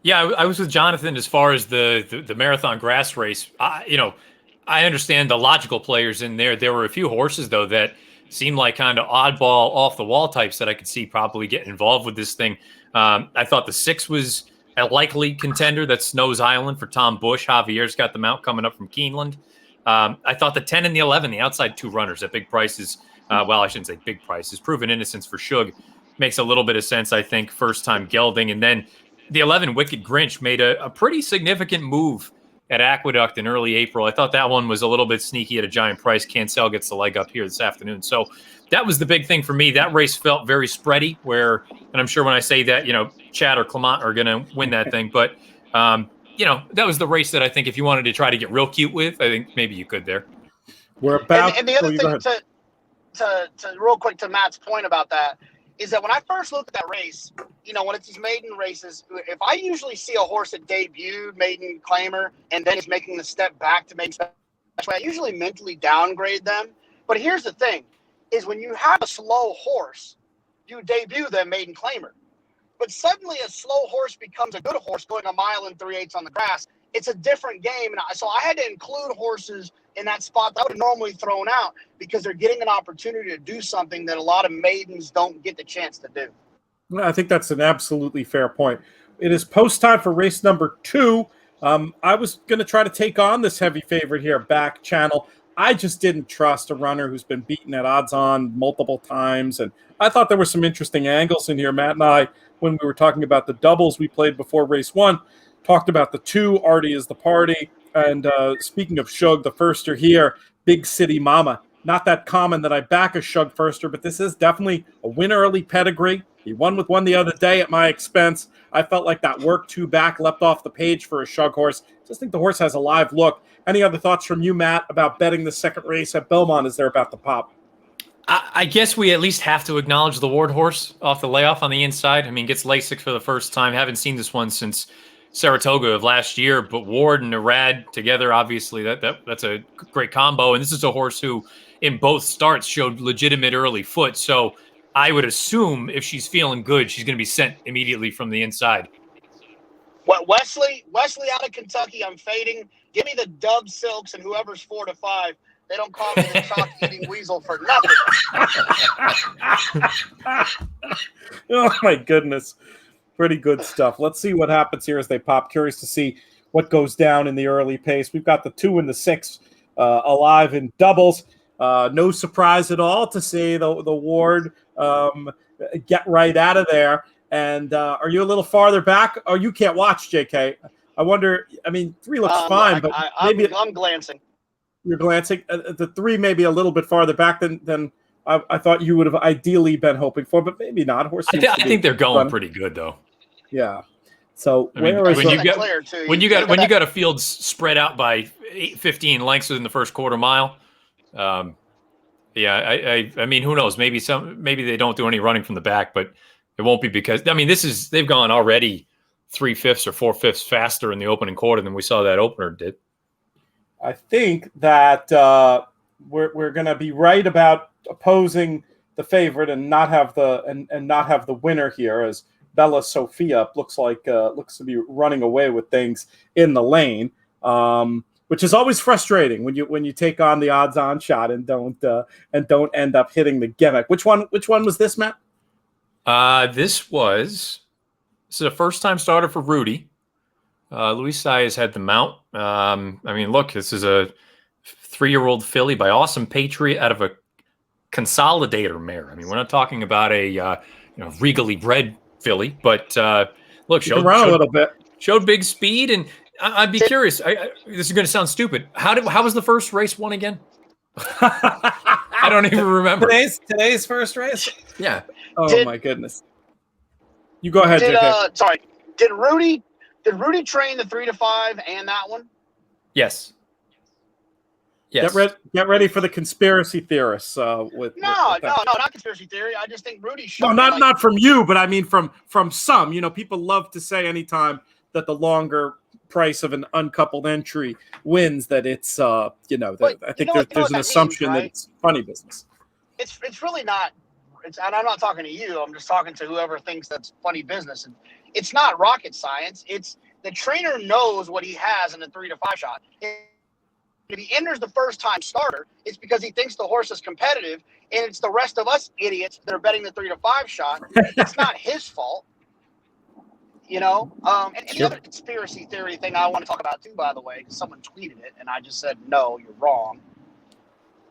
Yeah, I was with Jonathon as far as the marathon grass race. I understand the logical players in there. There were a few horses though that seemed like kind of oddball, off the wall types that I could see probably getting involved with this thing. I thought the 6 was a likely contender. That's Snow's Island for Tom Bush. Javier's got the mount coming up from Keeneland. I thought the 10 and the 11, the outside 2 runners at big prices. Well, I shouldn't say big prices. Proven Innocence for Shug makes a little bit of sense, I think. First time gelding. And then the 11, Wicked Grinch, made a pretty significant move at Aqueduct in early April. I thought that one was a little bit sneaky at a giant price. Cancel gets the leg up here this afternoon. So that was the big thing for me. That race felt very spready and I'm sure when I say that, Chad or Clement are going to win that thing. But, that was the race that I think if you wanted to try to get real cute with, I think maybe you could there. We're about. And the other thing to real quick to Matt's point about that is that when I first looked at that race, when it's these maiden races, if I usually see a horse that debuted maiden claimer and then is making the step back to maiden special, I usually mentally downgrade them. But here's the thing, is when you have a slow horse, you debut them maiden claimer. But suddenly a slow horse becomes a good horse going 1 3/8 on the grass. It's a different game. And so I had to include horses in that spot that I would have normally thrown out because they're getting an opportunity to do something that a lot of maidens don't get the chance to do. I think that's an absolutely fair point. It is post time for race number 2. I was going to try to take on this heavy favorite here, Back Channel. I just didn't trust a runner who's been beaten at odds on multiple times. And I thought there were some interesting angles in here. Matt and I, when we were talking about the doubles we played before race 1, talked about the 2, Artie is the party. And speaking of Shug, the firster here, Big City Mama. Not that common that I back a Shug firster, but this is definitely a win early pedigree. He won with one the other day at my expense. I felt like that work 2 back leapt off the page for a Shug horse. Just think the horse has a live look. Any other thoughts from you, Matt, about betting the second race at Belmont as they're about to pop? I guess we at least have to acknowledge the Ward horse off the layoff on the inside. I mean, gets LASIK for the first time. Haven't seen this one since Saratoga of last year, but Ward and Arad together, obviously, that's a great combo. And this is a horse who, in both starts, showed legitimate early foot. So I would assume if she's feeling good, she's going to be sent immediately from the inside. What Wesley out of Kentucky, I'm fading. Give me the Dub Silks and whoever's 4 to 5. They don't call me the chalk-eating weasel for nothing. Oh, my goodness. Pretty good stuff. Let's see what happens here as they pop. Curious to see what goes down in the early pace. We've got the 2 and the 6 alive in doubles. No surprise at all to see the Ward get right out of there. And are you a little farther back? Oh, you can't watch, JK. I wonder. I mean, 3 looks fine, but maybe I'm glancing. You're glancing. The 3 may be a little bit farther back than I thought you would have ideally been hoping for, but maybe not. Horse. I think they're going pretty good, though. Yeah. So I mean, where is when you got a field spread out by 15 lengths in the first quarter mile, I mean, who knows? Maybe they don't do any running from the back, but it won't be because they've gone already 3/5 or 4/5 faster in the opening quarter than we saw that opener did. I think that we're going to be right about opposing the favorite and not have the winner here, as Bella Sofia looks to be running away with things in the lane, which is always frustrating when you take on the odds-on shot and don't end up hitting the gimmick. Which one was this, Matt? This is a first-time starter for Rudy. Luis Saez had the mount. Look, this is a 3-year-old filly by Awesome Patriot out of a consolidator mare. I mean, we're not talking about a regally bred filly, but look, showed a little bit, showed big speed, and I'd be curious. This is going to sound stupid. How was the first race won again? I don't even remember. Today's first race. Yeah. Oh my goodness. You go ahead, JK. Did Rudy train the 3 to 5 and that one? Yes. Get ready for the conspiracy theorists. No, not conspiracy theory. I just think Rudy showed. No, not from you, but I mean from some. People love to say anytime that the longer price of an uncoupled entry wins that it's I think there's an assumption that it's funny business. It's really not. And I'm not talking to you. I'm just talking to whoever thinks that's funny business. And it's not rocket science. It's the trainer knows what he has in the 3 to 5 shot. If he enters the first time starter, it's because he thinks the horse is competitive, and it's the rest of us idiots that are betting the 3 to 5 shot. It's not his fault, And the other conspiracy theory thing I want to talk about too, by the way, because someone tweeted it, and I just said, no, you're wrong.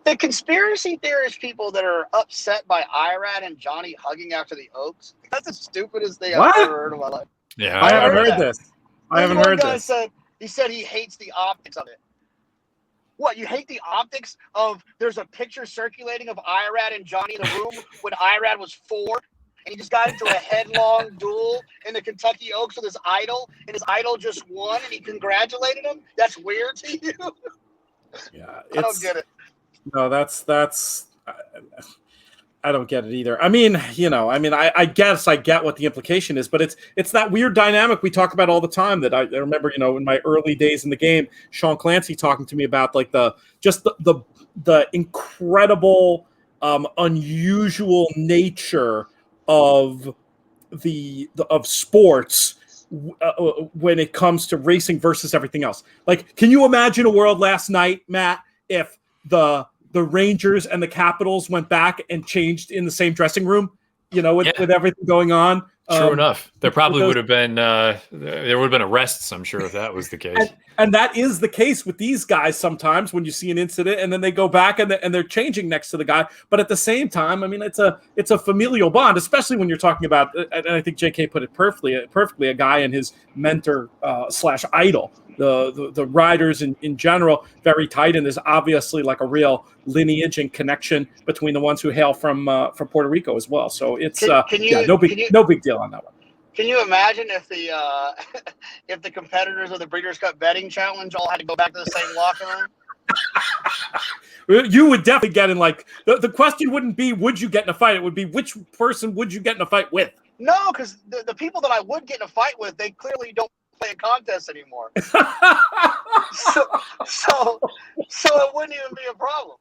The conspiracy theorist people that are upset by Irad and Johnny hugging after the Oaks, that's the stupidest thing I've ever heard in my life. Yeah, I haven't heard this. He said he hates the optics of it. What, you hate the optics of there's a picture circulating of Irad and Johnny in the room when Irad was 4 and he just got into a headlong duel in the Kentucky Oaks with his idol and his idol just won and he congratulated him? That's weird to you? Yeah, I don't get it. No, that's I don't get it either. I guess I get what the implication is, but it's that weird dynamic we talk about all the time that I remember, in my early days in the game, Sean Clancy talking to me about like the incredible, unusual nature of of sports when it comes to racing versus everything else. Like, can you imagine a world last night, Matt, if the Rangers and the Capitals went back and changed in the same dressing room, with everything going on? True enough. There probably would have been arrests, I'm sure, if that was the case. And that is the case with these guys sometimes when you see an incident and then they go back and they're changing next to the guy. But at the same time, it's a familial bond, especially when you're talking about, and I think JK put it perfectly, a guy and his mentor / idol. The riders in general, very tight, and there's obviously like a real lineage and connection between the ones who hail from Puerto Rico as well. So it's no big deal on that one. Can you imagine if the competitors of the Breeders' Cup betting challenge all had to go back to the same locker room? You would definitely get in the question wouldn't be would you get in a fight, it would be which person would you get in a fight with. No, because the people that I would get in a fight with, they clearly don't play a contest anymore. so it wouldn't even be a problem.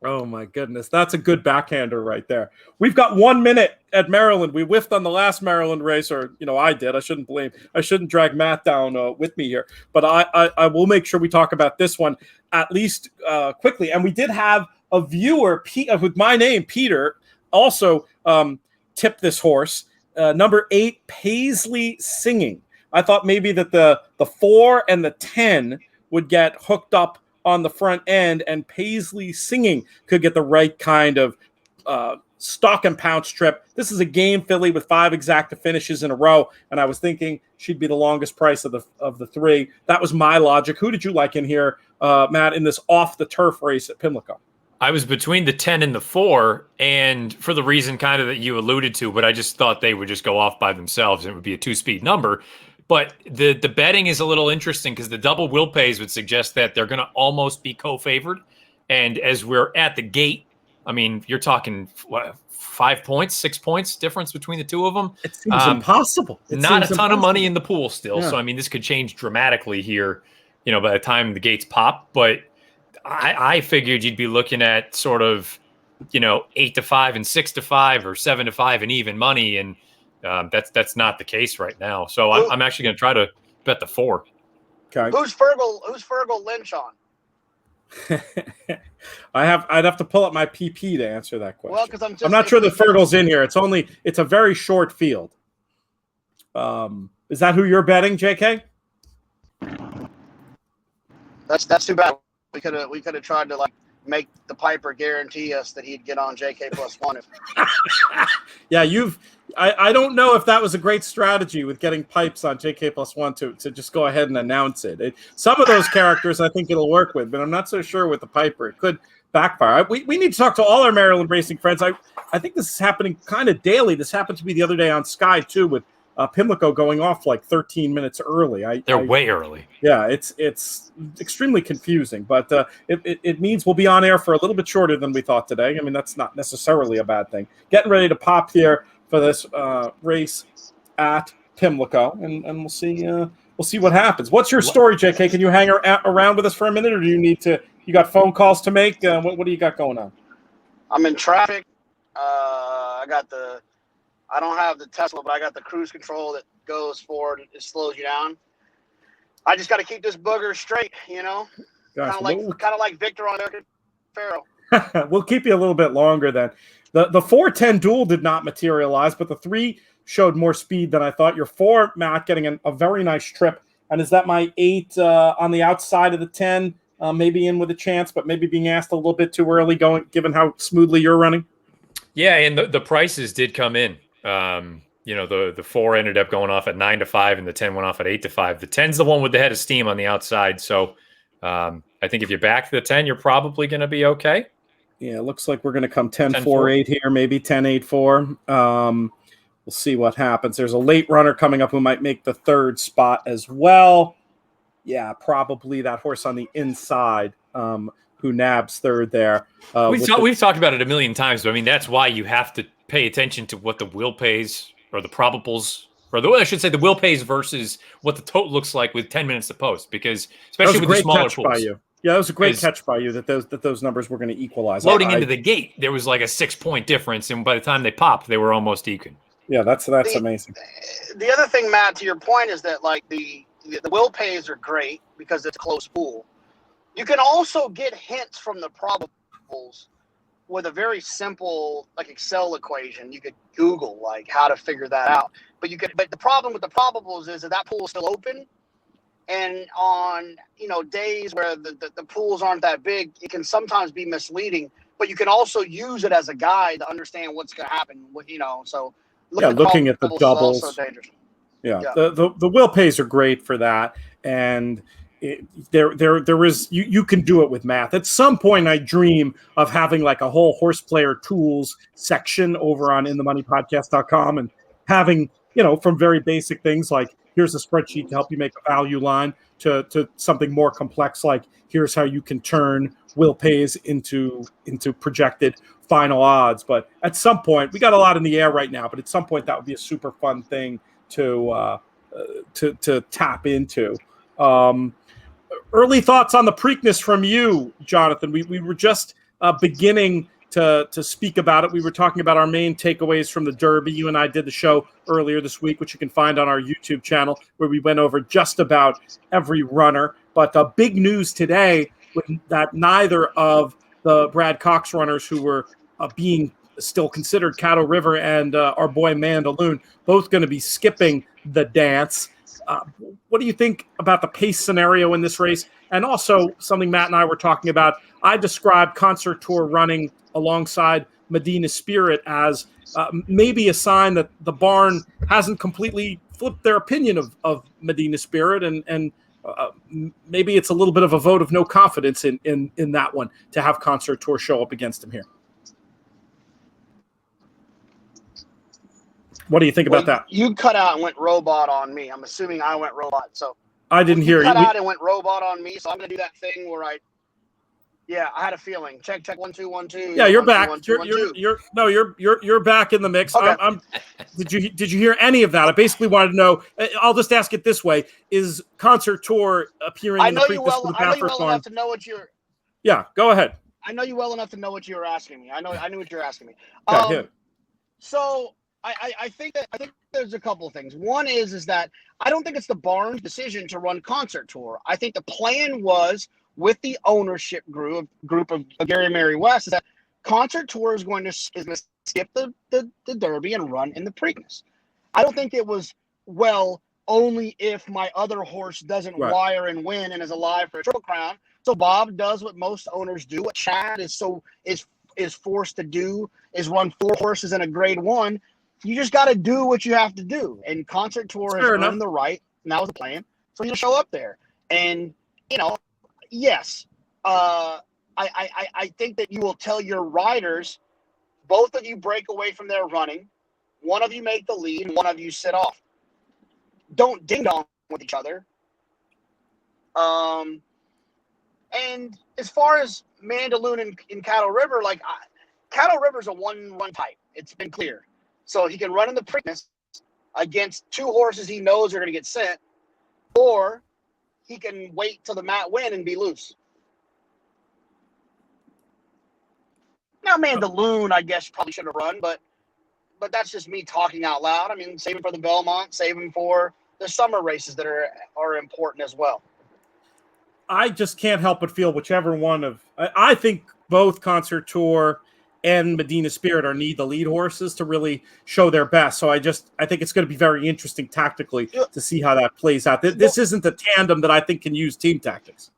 Oh my goodness, that's a good backhander right there. We've got 1 minute at Maryland. We whiffed on the last Maryland race, or I did. I shouldn't drag Matt down with me here, but I will make sure we talk about this one at least quickly. And we did have a viewer with my name, Peter, also tipped this horse, number 8, Paisley Singing. I thought maybe that the 4 and the 10 would get hooked up on the front end, and Paisley Singing could get the right kind of stock and pounce trip. This is a game filly with 5 exacta finishes in a row, and I was thinking she'd be the longest price of the 3. That was my logic. Who did you like in here, Matt, in this off the turf race at Pimlico? I was between the 10 and the 4, and for the reason kind of that you alluded to, but I just thought they would just go off by themselves and it would be a 2-speed number. But the betting is a little interesting because the double will pays would suggest that they're going to almost be co-favored. And as we're at the gate, I mean, you're talking 5 points, 6 points difference between the two of them. It seems impossible. Not a ton of money in the pool still. Yeah. So, I mean, this could change dramatically here, by the time the gates pop. But I figured you'd be looking at sort of, 8-5 and 6-5 or 7-5 and even money. And that's not the case right now. So I'm actually going to try to bet the 4. Okay. Who's Fergal Lynch on? I'd have to pull up my PP to answer that question. Well, because I'm not sure that Fergal's in here. It's a very short field. Is that who you're betting, JK? That's too bad. We could have tried to make the Piper guarantee us that he'd get on JK +1. Yeah, I don't know if that was a great strategy with getting Pipes on JK +1 to just go ahead and announce it. Some of those characters I think it'll work with, but I'm not so sure with the Piper. It could backfire. We need to talk to all our Maryland racing friends. I think this is happening kind of daily. This happened to me the other day on Sky too, with Pimlico going off 13 minutes early. They're way early. Yeah, it's extremely confusing, but it means we'll be on air for a little bit shorter than we thought today. I mean, that's not necessarily a bad thing. Getting ready to pop here for this race at Pimlico, and we'll see what happens. What's your story, JK? Can you hang around with us for a minute, or do you need to? You got phone calls to make? What do you got going on? I'm in traffic. I don't have the Tesla, but I got the cruise control that goes forward and it slows you down. I just got to keep this booger straight, kind of like Victor on American Pharaoh. We'll keep you a little bit longer then. The 410 duel did not materialize, but the 3 showed more speed than I thought. Your 4, Matt, getting a very nice trip. And is that my 8 on the outside of the 10, maybe in with a chance, but maybe being asked a little bit too early, given how smoothly you're running? Yeah, and the prices did come in. The 4 ended up going off at 9-5 and the 10 went off at 8-5. The 10's the one with the head of steam on the outside. So I think if you back the 10, you're probably going to be okay. Yeah, it looks like we're going to come 10-4-8 here, maybe 10-8-4. We'll see what happens. There's a late runner coming up who might make the 3rd spot as well. Yeah, probably that horse on the inside who nabs 3rd there. We've talked about it a million times, but I mean, that's why you have to pay attention to what the will pays or the probables, I should say the will pays versus what the total looks like with 10 minutes to post, because especially with the smaller pools. By you. Yeah, that was a great catch by you that those numbers were going to equalize. Loading into the gate, there was like a 6-point difference, and by the time they popped, they were almost even. Yeah, that's amazing. The other thing, Matt, to your point, is that the will pays are great because it's a close pool. You can also get hints from the probables with a very simple Excel equation. You could Google how to figure that out. But the problem with the probables is that pool is still open, and on days where the pools aren't that big, it can sometimes be misleading. But you can also use it as a guide to understand what's going to happen. So looking at the doubles. Also dangerous. Yeah, the will pays are great for that, and there is you can do it with math. At some point, I dream of having a whole HorsePlayer tools section over on inthemoneypodcast.com and having from very basic things like here's a spreadsheet to help you make a value line to something more complex like here's how you can turn will pays into projected final odds. But at some point, we got a lot in the air right now, but at some point that would be a super fun thing to tap into. Early thoughts on the Preakness from you, Jonathon. We were just beginning to speak about it. We were talking about our main takeaways from the Derby. You and I did the show earlier this week, which you can find on our YouTube channel, where we went over just about every runner. But big news today that neither of the Brad Cox runners who were being still considered Caddo River and our boy Mandaloon, both going to be skipping the dance. What do you think about the pace scenario in this race? And also something Matt and I were talking about, I described Concert Tour running alongside Medina Spirit as maybe a sign that the barn hasn't completely flipped their opinion of Medina Spirit. And maybe it's a little bit of a vote of no confidence in that one to have Concert Tour show up against him here. What do you think about that? You cut out and went robot on me. I'm assuming I went robot. So I didn't hear you. You Cut out and went robot on me. So I'm going to do that thing where I had a feeling. Check 1 2 1 2. Yeah, you're 1, back. 2, 1, 2. You're back in the mix. Okay. Did you hear any of that? I basically wanted to know. I'll just ask it this way: is Concert Tour appearing in the Preakness for the Bathurst enough to know what you're. Yeah, go ahead. I know you well enough to know what you were asking me. I knew what you're asking me. So I think there's a couple of things. One is that I don't think it's the barn's decision to run Concert Tour. I think the plan was with the ownership group of Gary and Mary West is that Concert Tour is going to skip the Derby and run in the Preakness. I don't think it was only if my other horse doesn't wire and win and is alive for a Triple Crown. So Bob does what most owners do. What Chad is forced to do is run 4 horses in a Grade 1. You just got to do what you have to do. And Concert Tour has earned the right, and that was the plan, for you to show up there. And, yes, I think that you will tell your riders, both of you break away from their running, one of you make the lead, and one of you sit off. Don't ding-dong with each other. And as far as Mandaloon and Cattle River, Cattle River's a one-run type. It's been clear. So he can run in the Preakness against 2 horses he knows are going to get sent, or he can wait till the Matt win and be loose. Now, Mandaloon, I guess, probably should have run, but that's just me talking out loud. I mean, save him for the Belmont, save him for the summer races that are important as well. I just can't help but feel whichever one of I think both Concert Tour and Medina Spirit need the lead horses to really show their best. So I think it's going to be very interesting tactically to see how that plays out. This isn't a tandem that I think can use team tactics.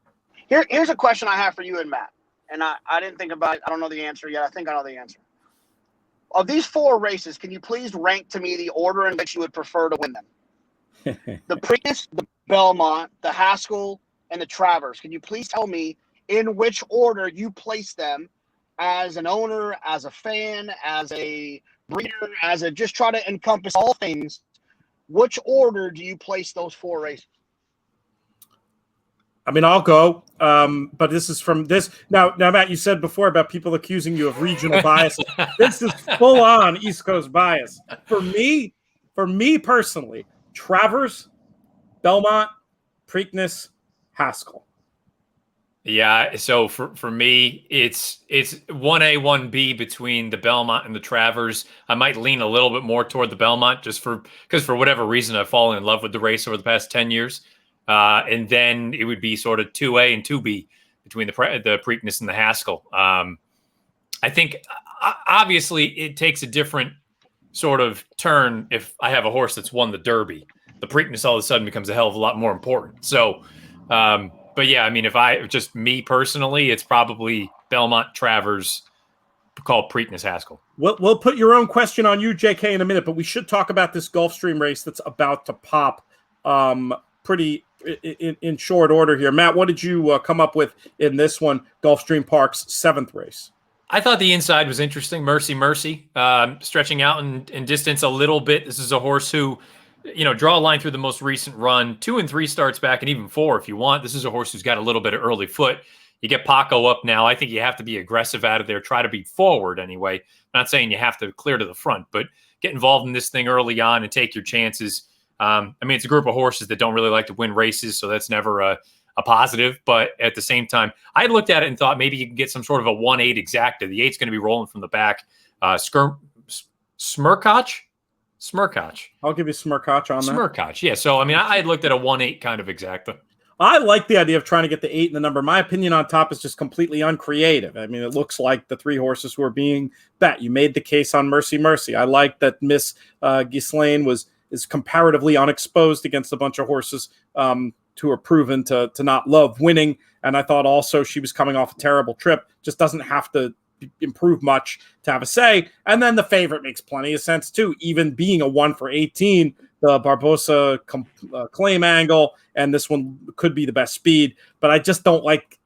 Here's a question I have for you and Matt. And I didn't think about it. I don't know the answer yet. I think I know the answer. Of these 4 races, can you please rank to me the order in which you would prefer to win them? The Preakness, the Belmont, the Haskell, and the Travers. Can you please tell me in which order you place them as an owner, as a fan, as a breeder, just try to encompass all things? Which order do you place those 4 races? I mean, I'll go, but this is from this. Now, Matt, you said before about people accusing you of regional bias. This is full-on East Coast bias. For me personally, Travers, Belmont, Preakness, Haskell. Yeah, so for me, it's 1A, 1B between the Belmont and the Travers. I might lean a little bit more toward the Belmont because for whatever reason I've fallen in love with the race over the past 10 years. And then it would be sort of 2A and 2B between the Preakness and the Haskell. I think obviously it takes a different sort of turn if I have a horse that's won the Derby. The Preakness all of a sudden becomes a hell of a lot more important. So, but yeah, I mean, just me personally, it's probably Belmont, Travers, called Preakness, Haskell. We'll put your own question on you, JK, in a minute, but we should talk about this Gulfstream race that's about to pop pretty in short order here. Matt, what did you come up with in this one, Gulfstream Park's 7th race? I thought the inside was interesting. Mercy, stretching out in distance a little bit. This is a horse who, draw a line through the most recent run, 2 and 3 starts back, and even 4 if you want. This is a horse who's got a little bit of early foot. You get Paco up now. I think you have to be aggressive out of there, try to be forward anyway. I'm not saying you have to clear to the front, but get involved in this thing early on and take your chances. I mean, it's a group of horses that don't really like to win races, so that's never a positive. But at the same time, I looked at it and thought maybe you can get some sort of a 1-8 exacta. The 8's going to be rolling from the back. Smirkoch? I'll give you Smirkoch on that. Smirkoch, yeah. So, I mean, I looked at a 1-8 kind of exacta. I like the idea of trying to get the 8 in the number. My opinion on top is just completely uncreative. I mean, it looks like the 3 horses who are being bet. You made the case on Mercy. I like that Miss Ghislaine is comparatively unexposed against a bunch of horses who are proven to not love winning. And I thought also she was coming off a terrible trip, just doesn't have to improve much to have a say. And then the favorite makes plenty of sense too, even being a 1 for 18 the Barbosa claim angle, and this one could be the best speed. But I just don't like.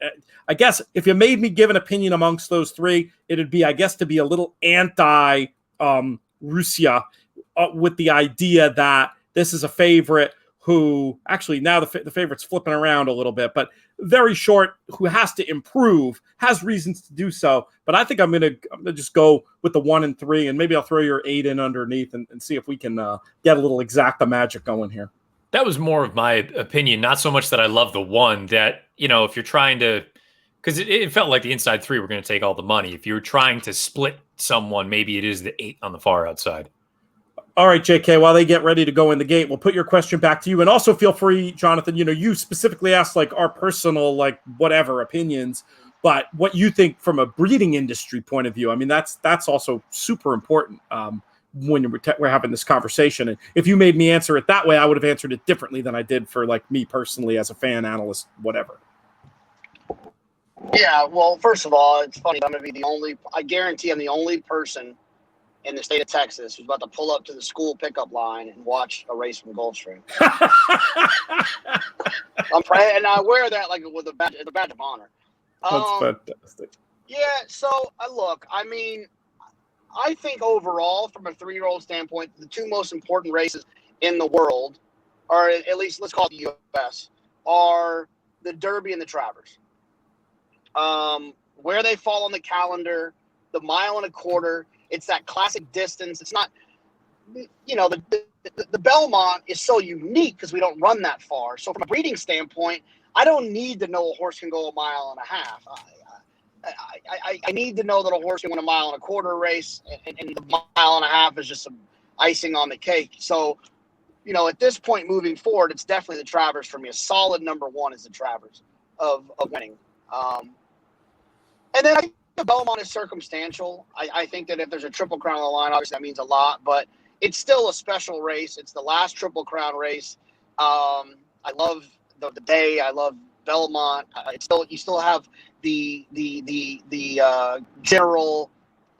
I guess if you made me give an opinion amongst those three, it'd be, I guess, to be a little anti Russia, with the idea that this is a favorite who actually now the favorite's flipping around a little bit, but very short, who has to improve, has reasons to do so. But I think I'm gonna just go with the 1 and 3, and maybe I'll throw your 8 in underneath and see if we can get a little exacta magic going here. That was more of my opinion, not so much that I love the 1. That, if you're trying to, because it felt like the inside 3 were going to take all the money. If you're trying to split someone, maybe it is the 8 on the far outside. All right, JK, while they get ready to go in the gate, we'll put your question back to you. And also feel free, Jonathon, you specifically asked like our personal, like whatever opinions, but what you think from a breeding industry point of view. I mean, that's also super important when we're having this conversation. And if you made me answer it that way, I would have answered it differently than I did for like me personally as a fan, analyst, whatever. Yeah, well, first of all, it's funny. I'm going to be I guarantee I'm the only person in the state of Texas who's about to pull up to the school pickup line and watch a race from Gulfstream. I'm praying, and I wear that like with a badge of honor. That's fantastic. Yeah, so I think overall, from a 3-year-old standpoint, the 2 most important races in the world, or at least let's call it the U.S., are the Derby and the Travers. Where they fall on the calendar, the 1.25 miles. It's that classic distance. It's not, the Belmont is so unique because we don't run that far. So from a breeding standpoint, I don't need to know a horse can go 1.5 miles. I need to know that a horse can win a 1.25 miles race, and the 1.5 miles is just some icing on the cake. So, at this point moving forward, it's definitely the Travers for me. A solid number 1 is the Travers of winning. And then I think the Belmont is circumstantial. I think that if there's a Triple Crown on the line, obviously that means a lot, but it's still a special race. It's the last Triple Crown race. I love the day. I love Belmont. You still have the general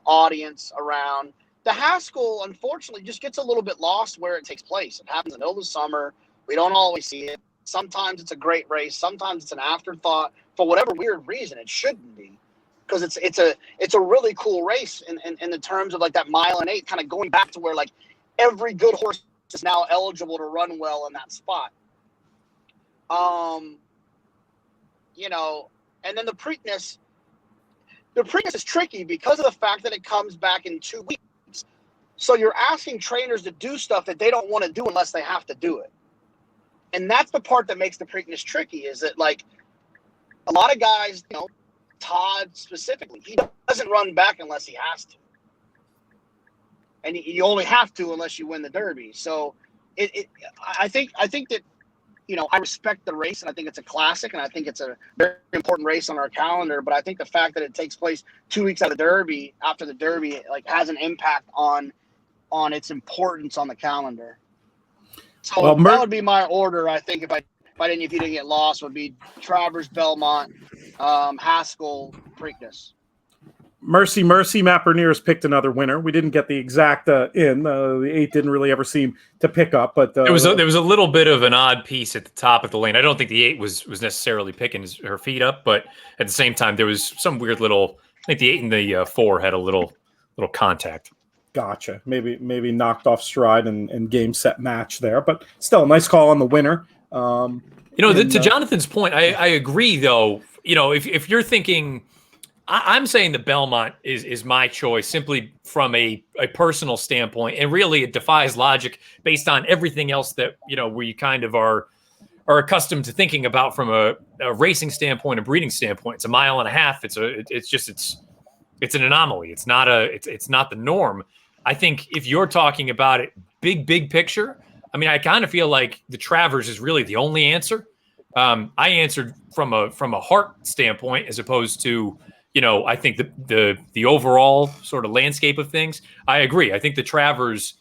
audience around. The Haskell, unfortunately, just gets a little bit lost where it takes place. It happens in the middle of the summer. We don't always see it. Sometimes it's a great race. Sometimes it's an afterthought. For whatever weird reason, it shouldn't be. Because it's a really cool race in the terms of like that 1.8 miles, kind of going back to where like every good horse is now eligible to run well in that spot. And then the Preakness is tricky because of the fact that it comes back in 2 weeks. So you're asking trainers to do stuff that they don't want to do unless they have to do it. And that's the part that makes the Preakness tricky, is that like a lot of guys, Todd specifically, he doesn't run back unless he has to, and you only have to unless you win the Derby. So I think that I respect the race, and I think it's a classic, and I think it's a very important race on our calendar. But I think the fact that it takes place 2 weeks after the Derby, like has an impact on its importance on the calendar. So that would be my order. I think if you didn't get lost, would be Travers, Belmont, Haskell, Preakness. Mercy, Matt Bernier has picked another winner. We didn't get the exact in. The 8 didn't really ever seem to pick up, but there was a little bit of an odd piece at the top of the lane. I don't think the 8 was necessarily picking her feet up, but at the same time, there was some weird little. I think the 8 and the 4 had a little contact. Gotcha. Maybe knocked off stride and game set match there, but still a nice call on the winner. To Jonathan's point, I agree though. If you're thinking, I'm saying the Belmont is my choice simply from a personal standpoint, and really it defies logic based on everything else that we kind of are accustomed to thinking about from a racing standpoint, a breeding standpoint. It's 1.5 miles. It's an anomaly. It's not the norm. I think if you're talking about it big picture, I mean, I kind of feel like the Travers is really the only answer. I answered from a heart standpoint as opposed to, I think the overall sort of landscape of things. I agree. I think the Travers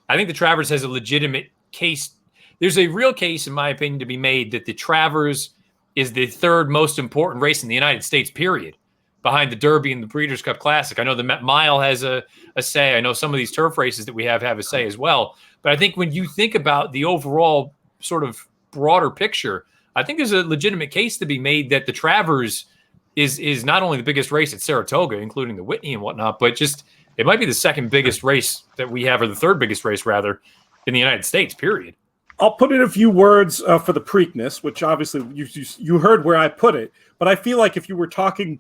has a legitimate case. There's a real case, in my opinion, to be made that the Travers is the 3rd most important race in the United States, period. behind the Derby and the Breeders' Cup Classic. I know the Met Mile has a say. I know some of these turf races that we have a say as well. But I think when you think about the overall sort of broader picture, I think there's a legitimate case to be made that the Travers is not only the biggest race at Saratoga, including the Whitney and whatnot, but just it might be the second biggest race that we have, or the third biggest race, rather, in the United States, period. I'll put in a few words for the Preakness, which obviously you heard where I put it. But I feel like if you were talking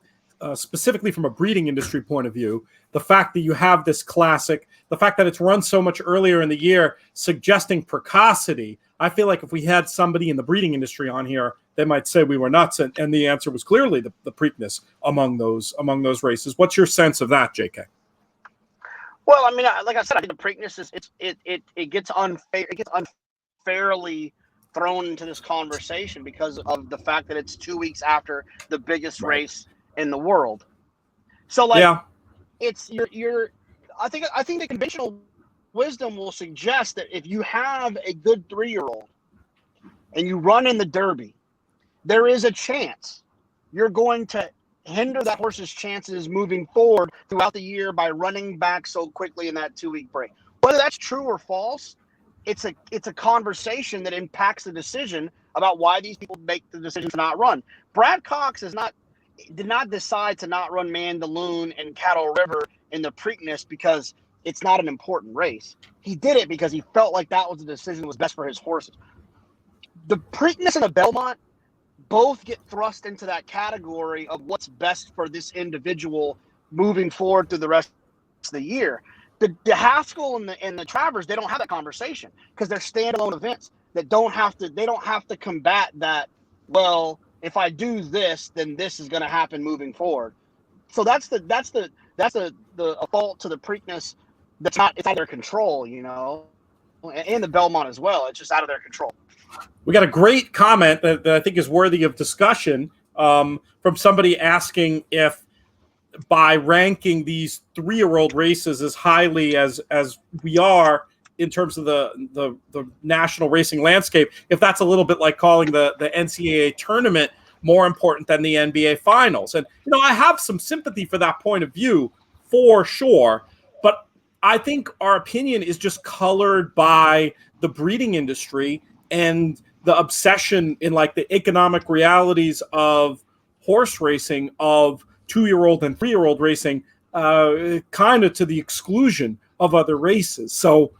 specifically from a breeding industry point of view, the fact that you have this classic, the fact that it's run so much earlier in the year, suggesting precocity, I feel like if we had somebody in the breeding industry on here, they might say we were nuts. And the answer was clearly the Preakness among those races. What's your sense of that, JK? Well, I mean, like I said, I think the Preakness is it gets unfairly thrown into this conversation because of the fact that it's 2 weeks after the biggest race in the world. So, like, it's you're. I think the conventional wisdom will suggest that if you have a good 3-year-old and you run in the Derby, there is a chance you're going to hinder that horse's chances moving forward throughout the year by running back so quickly in that 2-week break. Whether that's true or false, it's a conversation that impacts the decision about why these people make the decision to not run. Brad Cox did not decide to not run Mandaloun and Cattle River in the Preakness because it's not an important race. He did it because he felt like that was the decision that was best for his horses. The Preakness and the Belmont both get thrust into that category of what's best for this individual moving forward through the rest of the year. The Haskell and the Travers, they don't have that conversation because they're standalone events that they don't have to combat that. Well, if I do this, then this is going to happen moving forward. So that's a fault to the Preakness it's out of their control, and the Belmont as well. It's just out of their control. We got a great comment that I think is worthy of discussion from somebody asking if by ranking these 3-year-old races as highly as we are in terms of the national racing landscape, if that's a little bit like calling the NCAA tournament more important than the NBA finals. And, I have some sympathy for that point of view for sure, but I think our opinion is just colored by the breeding industry and the obsession in like the economic realities of horse racing, of 2-year-old and 3-year-old racing, kind of to the exclusion of other races. So,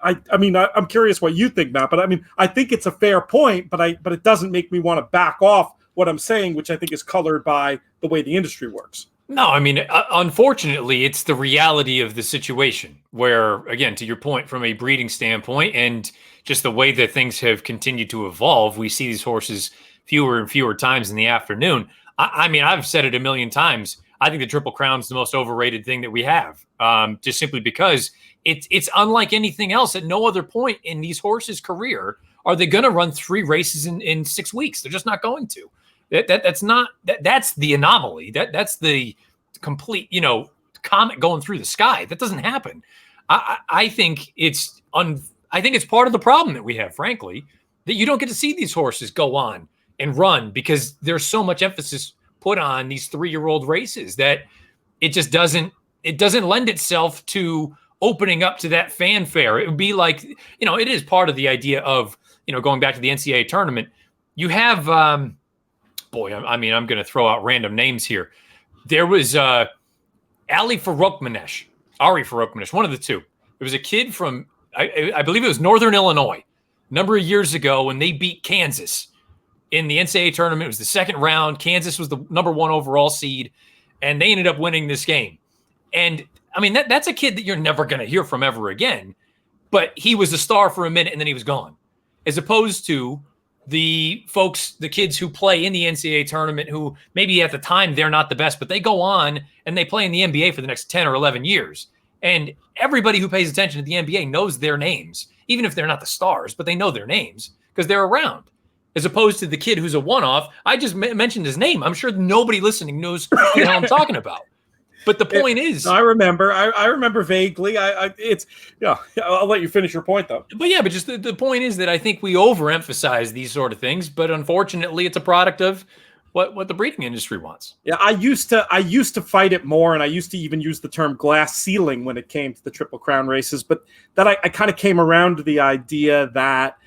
I'm curious what you think, Matt. But I think it's a fair point. But it doesn't make me want to back off what I'm saying, which I think is colored by the way the industry works. No, unfortunately, it's the reality of the situation where, again, to your point, from a breeding standpoint and just the way that things have continued to evolve, we see these horses fewer and fewer times in the afternoon. I've said it a million times. I think the Triple Crown's the most overrated thing that we have, just simply because it's unlike anything else. At no other point in these horses' career are they going to run 3 races in 6 weeks. They're just not going to. That's the anomaly. That's the complete, comet going through the sky. That doesn't happen. I think it's part of the problem that we have, frankly, that you don't get to see these horses go on and run because there's so much emphasis put on these 3-year-old races that it just doesn't lend itself to opening up to that fanfare. It would be like, it is part of the idea of, going back to the NCAA tournament. You have, I'm going to throw out random names here. There was Ari Farokmanesh, one of the two. There was a kid from, I believe it was Northern Illinois, a number of years ago when they beat Kansas in the NCAA tournament. It was the second round. Kansas was the number 1 overall seed, and they ended up winning this game. And, that's a kid that you're never going to hear from ever again, but he was a star for a minute, and then he was gone. As opposed to the kids who play in the NCAA tournament who maybe at the time they're not the best, but they go on and they play in the NBA for the next 10 or 11 years. And everybody who pays attention to the NBA knows their names, even if they're not the stars, but they know their names because they're around. As opposed to the kid who's a one-off. I just mentioned his name. I'm sure nobody listening knows who the hell I'm talking about. But the point is, I remember vaguely. I'll let you finish your point though. But just the point is that I think we overemphasize these sort of things. But unfortunately, it's a product of what the breeding industry wants. Yeah, I used to fight it more, and I used to even use the term glass ceiling when it came to the Triple Crown races. But that I kind of came around to the idea that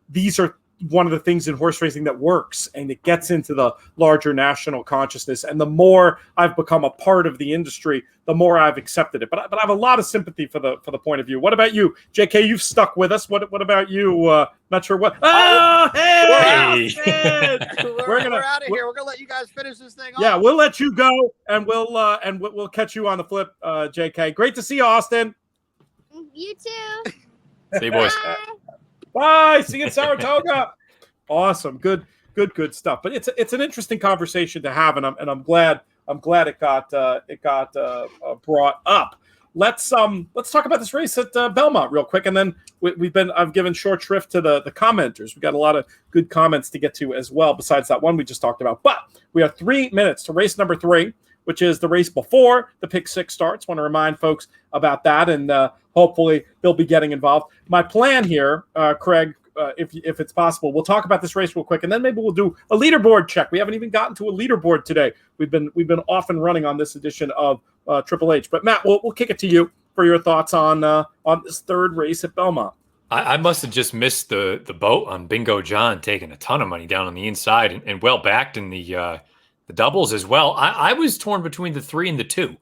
these are one of the things in horse racing that works, and it gets into the larger national consciousness. And the more I've become a part of the industry, the more I've accepted it. But I have a lot of sympathy for the point of view. What about you, JK? You've stuck with us. What about you? Not sure what. Oh, hey! We're out of here. We're gonna let you guys finish this thing off. Yeah, we'll let you go, and we'll catch you on the flip, JK. Great to see you, Austin. You too. See you, boys. Bye. See you in Saratoga. Awesome. Good stuff. But it's an interesting conversation to have, and I'm glad it got brought up. Let's talk about this race at Belmont real quick, and then I've given short shrift to the commenters. We got a lot of good comments to get to as well, besides that one we just talked about. But we have 3 minutes to race number 3, which is the race before the Pick 6 starts. Want to remind folks about that, and hopefully they'll be getting involved. My plan here, Craig, if it's possible, we'll talk about this race real quick, and then maybe we'll do a leaderboard check. We haven't even gotten to a leaderboard today. We've been off and running on this edition of Triple H. But Matt, we'll kick it to you for your thoughts on this third race at Belmont. I must have just missed the boat on Bingo John taking a ton of money down on the inside and well backed in the doubles as well. I was torn between the 3 and the 2.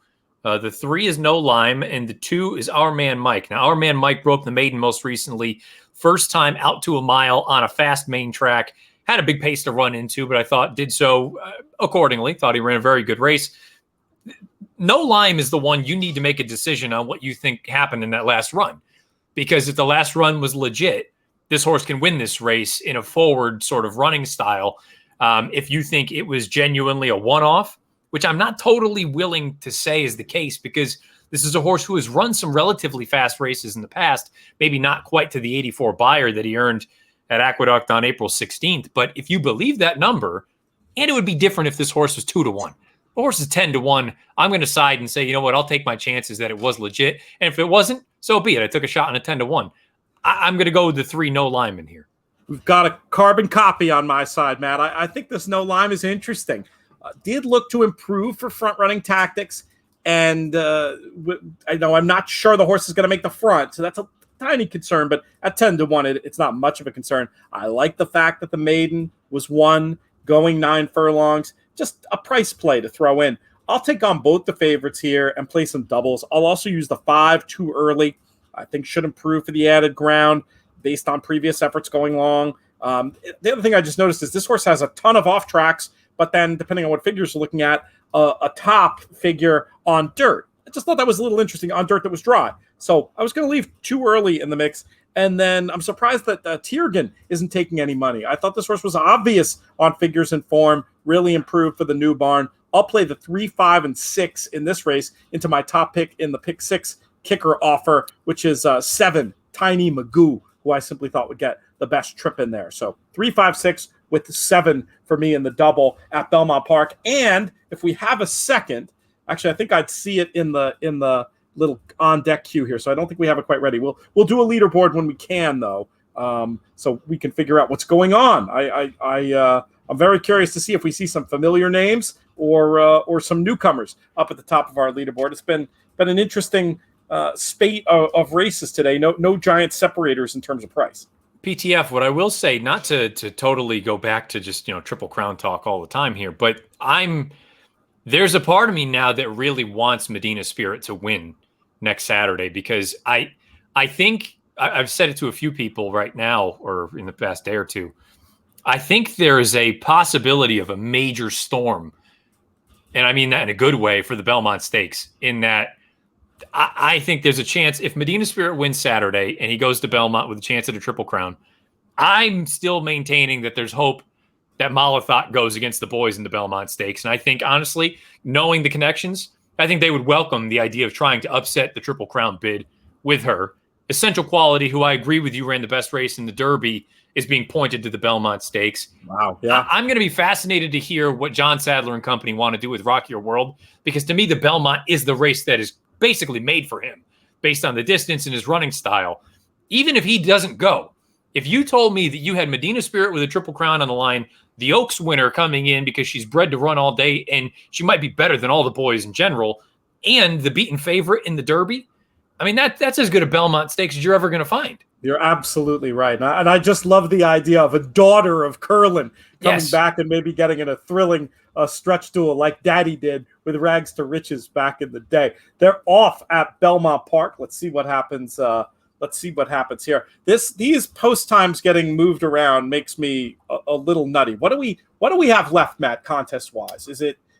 The 3 is No Lime, and the 2 is Our Man Mike. Now, Our Man Mike broke the maiden most recently. First time out to a mile on a fast main track. Had a big pace to run into, but I thought did so accordingly. Thought he ran a very good race. No Lime is the one you need to make a decision on what you think happened in that last run. Because if the last run was legit, this horse can win this race in a forward sort of running style. If you think it was genuinely a one-off, which I'm not totally willing to say is the case, because this is a horse who has run some relatively fast races in the past, maybe not quite to the 84 buyer that he earned at Aqueduct on April 16th. But if you believe that number, and it would be different if this horse was 2-1. The horse is 10-1. I'm going to side and say, you know what, I'll take my chances that it was legit. And if it wasn't, so be it. I took a shot on a 10-1. I'm going to go with the 3 No Lime in here. We've got a carbon copy on my side, Matt. I think this No Lime is interesting. Did look to improve for front-running tactics, and I know I'm not sure the horse is going to make the front, so that's a tiny concern, but at 10-1, it's not much of a concern. I like the fact that the maiden was 1, going 9 furlongs, just a price play to throw in. I'll take on both the favorites here and play some doubles. I'll also use the 5 too early. I think should improve for the added ground based on previous efforts going long. The other thing I just noticed is this horse has a ton of off tracks, but then depending on what figures you're looking at, a top figure on dirt. I just thought that was a little interesting on dirt that was dry. So I was going to leave too early in the mix. And then I'm surprised that Tiergan isn't taking any money. I thought this horse was obvious on figures and form, really improved for the new barn. I'll play the 3, 5, and 6 in this race into my top pick in the pick 6 kicker offer, which is 7, Tiny Magoo, who I simply thought would get the best trip in there. So 3, 5, 6 with the 7 for me in the double at Belmont Park. And if we have a second, actually, I think I'd see it in the little on deck queue here. So I don't think we have it quite ready. We'll do a leaderboard when we can, though, so we can figure out what's going on. I'm very curious to see if we see some familiar names or some newcomers up at the top of our leaderboard. It's been an interesting spate of races today. No giant separators in terms of price. PTF, what I will say, not to totally go back to just, Triple Crown talk all the time here, but there's a part of me now that really wants Medina Spirit to win next Saturday, because I think I've said it to a few people right now or in the past day or two. I think there is a possibility of a major storm, and I mean that in a good way, for the Belmont Stakes, in that I think there's a chance if Medina Spirit wins Saturday and he goes to Belmont with a chance at a Triple Crown, I'm still maintaining that there's hope that Malathot goes against the boys in the Belmont Stakes. And I think, honestly, knowing the connections, I think they would welcome the idea of trying to upset the Triple Crown bid with her. Essential Quality, who I agree with you ran the best race in the Derby, is being pointed to the Belmont Stakes. Wow. Yeah. I'm going to be fascinated to hear what John Sadler and company want to do with Rock Your World, because to me, the Belmont is the race that is basically made for him based on the distance and his running style. Even if he doesn't go, if you told me that you had Medina Spirit with a Triple Crown on the line, the Oaks winner coming in because she's bred to run all day, and she might be better than all the boys in general, and the beaten favorite in the Derby. I mean, that's as good a Belmont Stakes as you're ever going to find. You're absolutely right. And I just love the idea of a daughter of Curlin coming back and maybe getting in a thrilling stretch duel like Daddy did with Rags to Riches back in the day. They're off at Belmont Park. Let's see what happens. Let's see what happens here. These post times getting moved around makes me a little nutty. What do we have left, Matt, contest wise?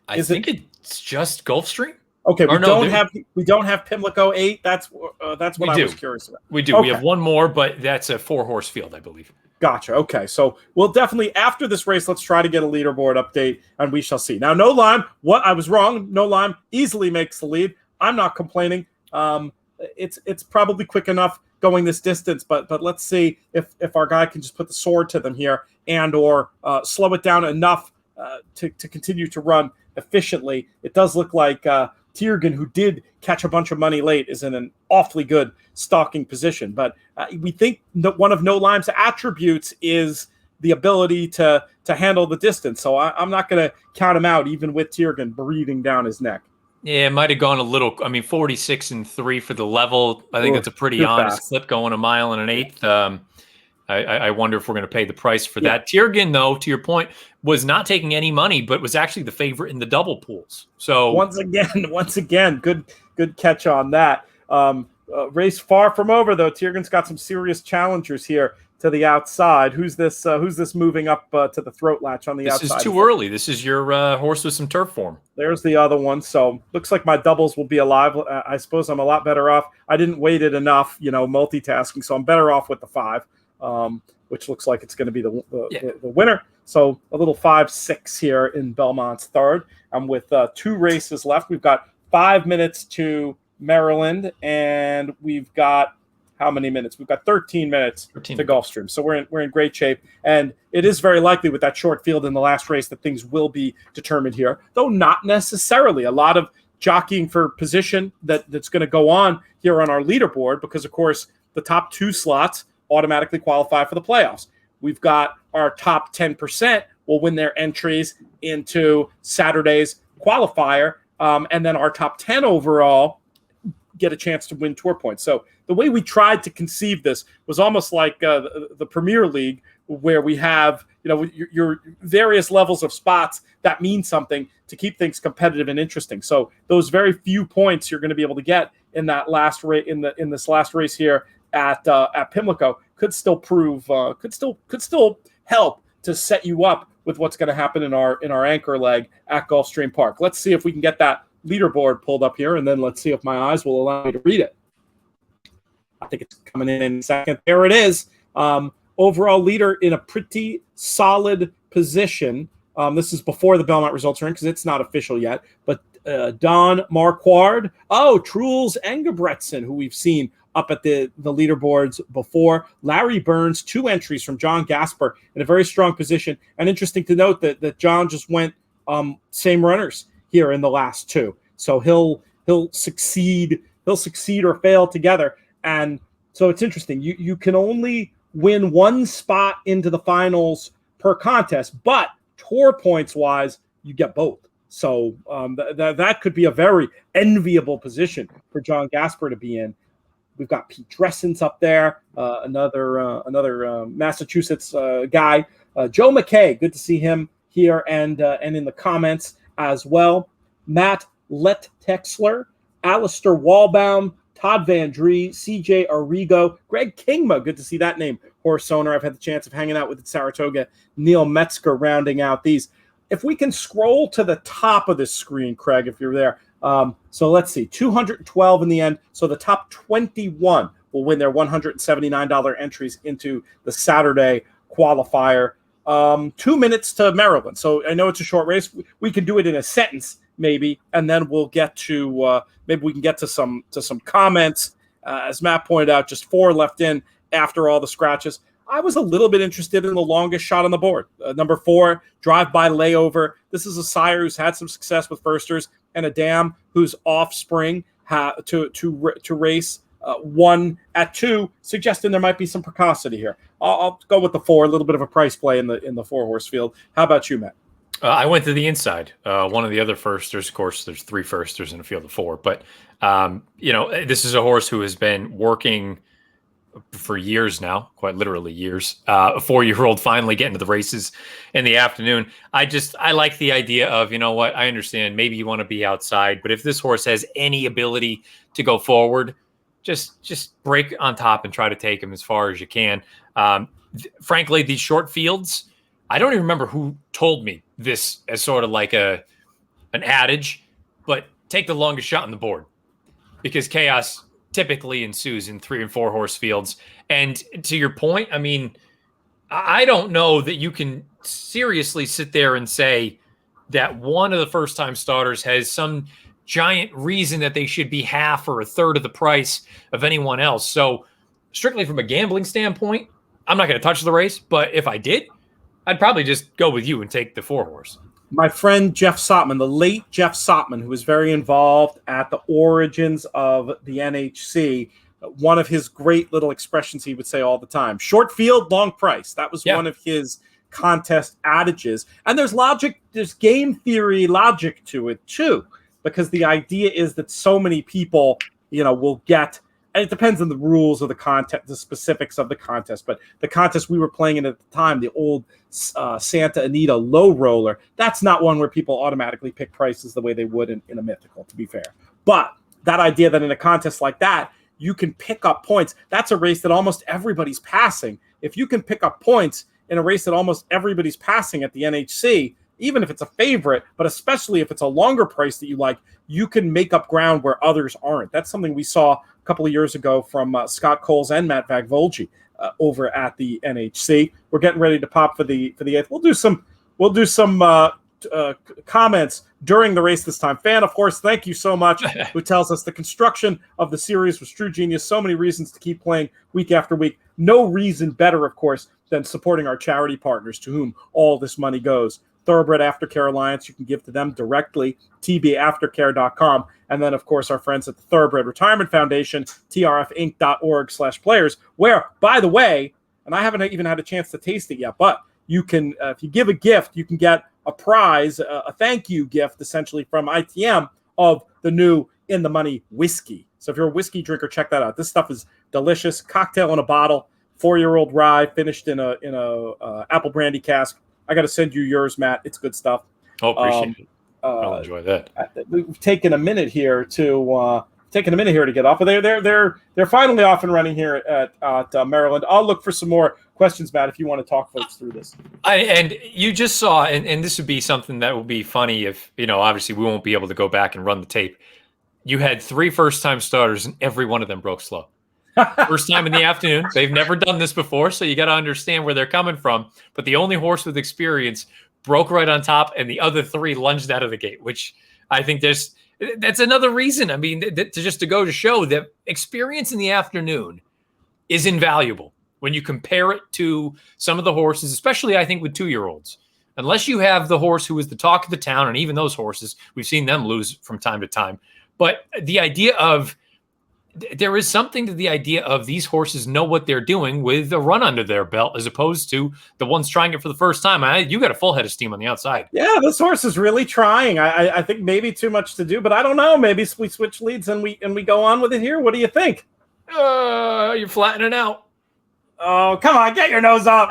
I think it's just Gulfstream. Okay, we don't have Pimlico 8. That's what I was curious about. We do. Okay. We have one more, but that's a 4-horse field, I believe. Gotcha. Okay, so we'll definitely after this race, let's try to get a leaderboard update, and we shall see. Now, No Lime. What I was wrong. No Lime easily makes the lead. I'm not complaining. It's probably quick enough going this distance, but let's see if our guy can just put the sword to them here and or slow it down enough to continue to run efficiently. It does look like Tiergan, who did catch a bunch of money late, is in an awfully good stalking position. But we think that one of No Lime's attributes is the ability to handle the distance. So I'm not going to count him out, even with Tiergan breathing down his neck. Yeah, it might have gone a little. 46-3 for the level. I think that's a pretty honest clip going 1 mile and an eighth. I wonder if we're going to pay the price for that. Tiergan, though, to your point, was not taking any money, but was actually the favorite in the double pools. So once again, good catch on that. Race far from over, though. Tiergan's got some serious challengers here to the outside. Who's this moving up to the throat latch on the outside? This is too early. This is your horse with some turf form. There's the other one. So looks like my doubles will be alive. I suppose I'm a lot better off. I didn't weight it enough, multitasking. So I'm better off with the 5. Which looks like it's going to be the winner. So a little 5-6 here in Belmont's third. And with 2 races left, we've got 5 minutes to Maryland, and we've got how many minutes? We've got 13 minutes to Gulfstream. So we're in great shape. And it is very likely with that short field in the last race that things will be determined here, though not necessarily. A lot of jockeying for position that's going to go on here on our leaderboard because, of course, the top 2 slots automatically qualify for the playoffs. We've got our top 10% will win their entries into Saturday's qualifier, and then our top 10 overall get a chance to win tour points. So the way we tried to conceive this was almost like the Premier League, where we have your various levels of spots that mean something to keep things competitive and interesting. So those very few points you're going to be able to get in that last race in this last race here at Pimlico could still prove could still help to set you up with what's going to happen in our anchor leg at Gulfstream Park. Let's see if we can get that leaderboard pulled up here, and then let's see if my eyes will allow me to read it. I think it's coming in a second. There it is. Overall leader in a pretty solid position. This is before the Belmont results are in because it's not official yet. But Don Marquard, Truls Engebretson, who we've seen up at the leaderboards before. Larry Burns, 2 entries from John Gasper in a very strong position. And interesting to note that John just went same runners here in the last 2. So he'll succeed or fail together. And so it's interesting. You can only win 1 spot into the finals per contest, but tour points wise, you get both. So that could be a very enviable position for John Gasper to be in. We've got Pete Dressens up there, another Massachusetts guy. Joe McKay, good to see him here and in the comments as well. Matt Lettexler, Alistair Walbaum, Todd Van Dree, CJ Arrigo, Greg Kingma, good to see that name, horse owner. I've had the chance of hanging out with at Saratoga. Neil Metzger rounding out these. If we can scroll to the top of this screen, Craig, if you're there. So let's see, 212 in the end. So the top 21 will win their $179 entries into the Saturday qualifier. 2 minutes to Maryland. So I know it's a short race. We can do it in a sentence, maybe, and then we'll get to maybe we can get to some comments. As Matt pointed out, just 4 left in after all the scratches. I was a little bit interested in the longest shot on the board. Number 4, drive-by layover. This is a sire who's had some success with firsters and a dam whose offspring to race 1 at 2, suggesting there might be some precocity here. I'll go with the 4, a little bit of a price play in the 4-horse field. How about you, Matt? I went to the inside. One of the other firsters, of course, there's 3 firsters in a field of 4. But, this is a horse who has been working for years now, quite literally years. A 4-year-old finally getting to the races in the afternoon. I like the idea of, you know what, I understand maybe you want to be outside, but if this horse has any ability to go forward, just break on top and try to take him as far as you can. Frankly, these short fields, I don't even remember who told me this as sort of like an adage, but take the longest shot on the board because chaos typically ensues in 3 and 4 horse fields. And to your point, I mean, I don't know that you can seriously sit there and say that one of the first time starters has some giant reason that they should be half or a third of the price of anyone else. So strictly from a gambling standpoint, I'm not going to touch the race, but if I did, I'd probably just go with you and take the 4 horse. My friend Jeff Sotman, the late Jeff Sotman, who was very involved at the origins of the NHC, one of his great little expressions he would say all the time, short field, long price. That was one of his contest adages. And there's logic, there's game theory logic to it too, because the idea is that so many people, will get, and it depends on the rules of the contest, the specifics of the contest. But the contest we were playing in at the time, the old Santa Anita low roller, that's not one where people automatically pick prices the way they would in a mythical, to be fair. But that idea that in a contest like that, you can pick up points, that's a race that almost everybody's passing. If you can pick up points in a race that almost everybody's passing at the NHC, even if it's a favorite, but especially if it's a longer price that you like, you can make up ground where others aren't. That's something we saw a couple of years ago from Scott Coles and Matt Vagvolgi over at the NHC. We're getting ready to pop for the 8th. We'll do some comments during the race this time. Fan, of course, thank you so much, who tells us the construction of the series was true genius. So many reasons to keep playing week after week. No reason better, of course, than supporting our charity partners to whom all this money goes. Thoroughbred Aftercare Alliance, you can give to them directly, tbaftercare.com. And then, of course, our friends at the Thoroughbred Retirement Foundation, trfinc.org/players, where, by the way, and I haven't even had a chance to taste it yet, but you can, if you give a gift, you can get a prize, a thank you gift, essentially, from ITM of the new In the Money whiskey. So if you're a whiskey drinker, check that out. This stuff is delicious. Cocktail in a bottle, 4-year-old rye, finished in a apple brandy cask. I got to send you yours, Matt. It's good stuff. Oh, appreciate it. I'll enjoy that. We've taken a minute here to get off. But they're finally off and running here at Maryland. I'll look for some more questions, Matt, if you want to talk folks through this. And you just saw, and this would be something that would be funny if, obviously we won't be able to go back and run the tape. You had 3 first-time starters, and every one of them broke slow. First time in the afternoon. They've never done this before, so you got to understand where they're coming from. But the only horse with experience broke right on top, and the other 3 lunged out of the gate, which I think that's another reason. I mean, to go to show that experience in the afternoon is invaluable when you compare it to some of the horses, especially I think with 2-year-olds. Unless you have the horse who is the talk of the town, and even those horses, we've seen them lose from time to time. But the idea of there is something to the idea of these horses know what they're doing with a run under their belt as opposed to the ones trying it for the first time. You got a full head of steam on the outside. Yeah, this horse is really trying. I think maybe too much to do, but I don't know. Maybe we switch leads and we go on with it here. What do you think? You're flattening out. Oh, come on, get your nose up.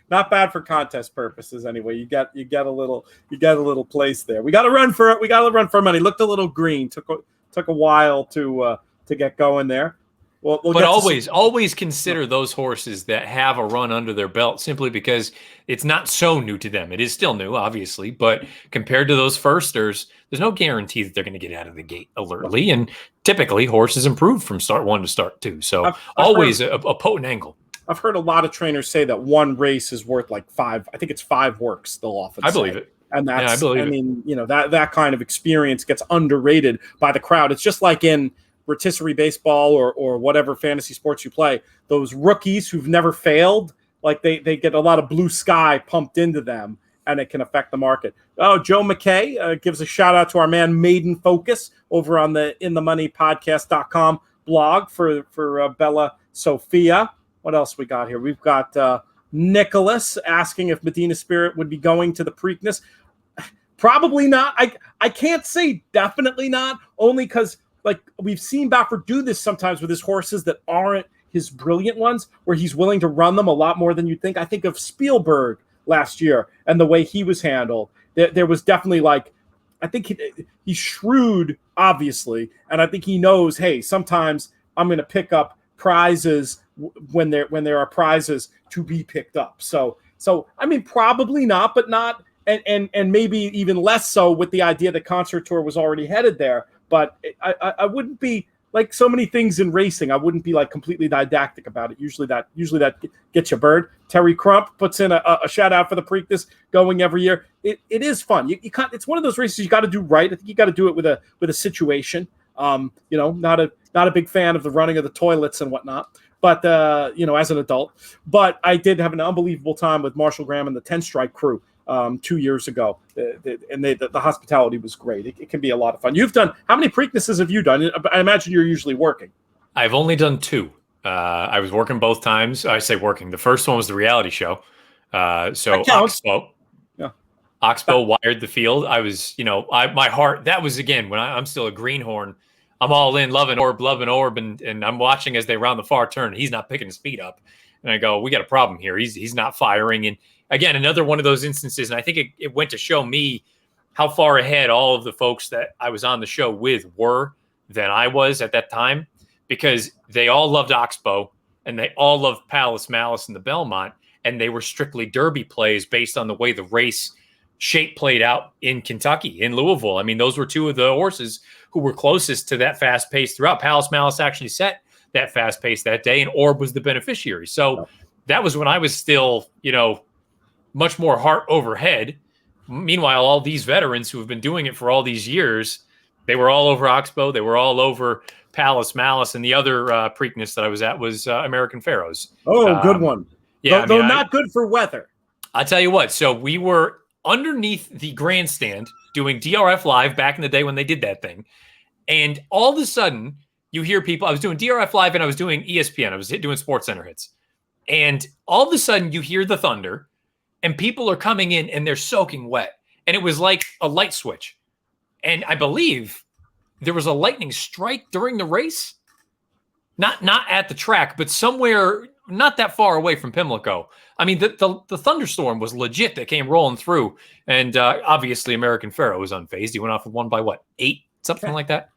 Not bad for contest purposes anyway. You got a little place there. We got to run for it. We got to run for money. Looked a little green. Took a while to get going there. We'll but always consider those horses that have a run under their belt simply because it's not so new to them. It is still new, obviously, but compared to those firsters, there's no guarantee that they're going to get out of the gate alertly. And typically, horses improve from start 1 to start 2. So I've always a potent angle. I've heard a lot of trainers say that one race is worth like 5. I think it's 5 works. They'll often say. I believe it. And that's, that kind of experience gets underrated by the crowd. It's just like in rotisserie baseball or whatever fantasy sports you play, those rookies who've never failed, like they get a lot of blue sky pumped into them, and it can affect the market. Oh, Joe McKay gives a shout out to our man Maiden Focus over on the InTheMoneyPodcast.com blog for Bella Sophia. What else we got here? We've got Nicholas asking if Medina Spirit would be going to the Preakness. Probably not. I can't say definitely not, only because like we've seen Baffert do this sometimes with his horses that aren't his brilliant ones, where he's willing to run them a lot more than you'd think. I think of Spielberg last year and the way he was handled. There was definitely like, I think he's shrewd, obviously, and I think he knows, hey, sometimes I'm going to pick up prizes when there are prizes to be picked up. So I mean, probably not, but not, and maybe even less so with the idea that Concert Tour was already headed there. But I wouldn't be like so many things in racing. I wouldn't be like completely didactic about it. Usually that gets you bird. Terry Crump puts in a shout out for the Preakness going every year. It is fun. You can't. It's one of those races you got to do right. I think you got to do it with a situation. Not a big fan of the running of the toilets and whatnot. But as an adult. But I did have an unbelievable time with Marshall Graham and the 10 Strike crew 2 years ago, and the hospitality was great. It can be a lot of fun. You've done, how many Preaknesses have you done? I imagine you're usually working. I've only done 2. I was working both times. I say working. The first one was the reality show. So Oxbow. Yeah. Oxbow wired the field. I was, my heart, that was again, when I'm still a greenhorn, I'm all in, loving Orb, and I'm watching as they round the far turn. He's not picking his speed up. And I go, we got a problem here. He's not firing. And again, another one of those instances, and I think it went to show me how far ahead all of the folks that I was on the show with were than I was at that time, because they all loved Oxbow and they all loved Palace Malice and the Belmont, and they were strictly Derby plays based on the way the race shape played out in Kentucky, in Louisville. I mean, those were 2 of the horses who were closest to that fast pace throughout. Palace Malice actually set that fast pace that day, and Orb was the beneficiary. So that was when I was still, much more heart over head. Meanwhile, all these veterans who have been doing it for all these years, they were all over Oxbow. They were all over Palace Malice, and the other Preakness that I was at was American Pharaohs. Oh, good one. Yeah, though not good for weather. I tell you what. So we were underneath the grandstand doing DRF Live back in the day when they did that thing, and all of a sudden you hear people. I was doing DRF Live and I was doing ESPN. I was doing SportsCenter hits, and all of a sudden you hear the thunder. And people are coming in and they're soaking wet. And it was like a light switch. And I believe there was a lightning strike during the race. Not at the track, but somewhere not that far away from Pimlico. I mean, the thunderstorm was legit that came rolling through. And obviously American Pharaoh was unfazed. He went off with 1 by 8? Something like that.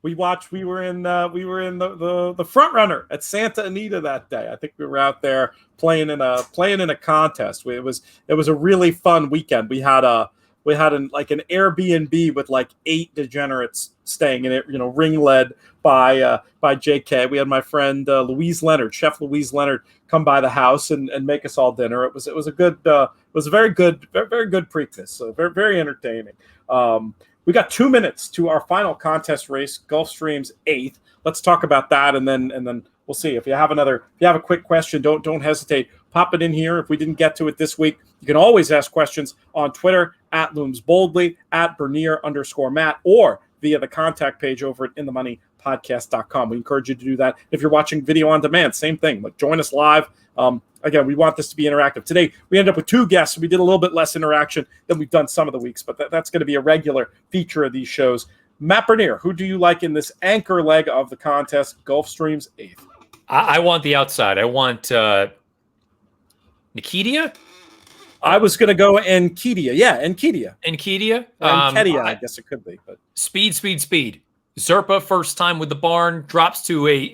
We were in the front runner at Santa Anita that day. I think we were out there playing in a contest. It was a really fun weekend. We had an Airbnb with like 8 degenerates staying in it, ring led by JK. We had my friend Louise Leonard, Chef Louise Leonard, come by the house and make us all dinner. It was a very good Preakness. So very, very entertaining. We got 2 minutes to our final contest race, Gulfstream's 8th. Let's talk about that, and then we'll see. If you have a quick question, don't hesitate. Pop it in here. If we didn't get to it this week, you can always ask questions on Twitter at LoomsBoldly, at Bernier_Matt, or via the contact page over at InTheMoneyPodcast.com. We encourage you to do that. If you're watching video on demand, same thing. Like, join us live. Again, we want this to be interactive. Today, we ended up with 2 guests, so we did a little bit less interaction than we've done some of the weeks, but that's going to be a regular feature of these shows. Matt Bernier, who do you like in this anchor leg of the contest, Gulfstream's 8th? I want the outside. I want Nikitia? I was going to go Enkedia. Yeah, Enkedia. Enkedia? Enkedia, I guess it could be. But Speed. Zerpa, first time with the barn, drops to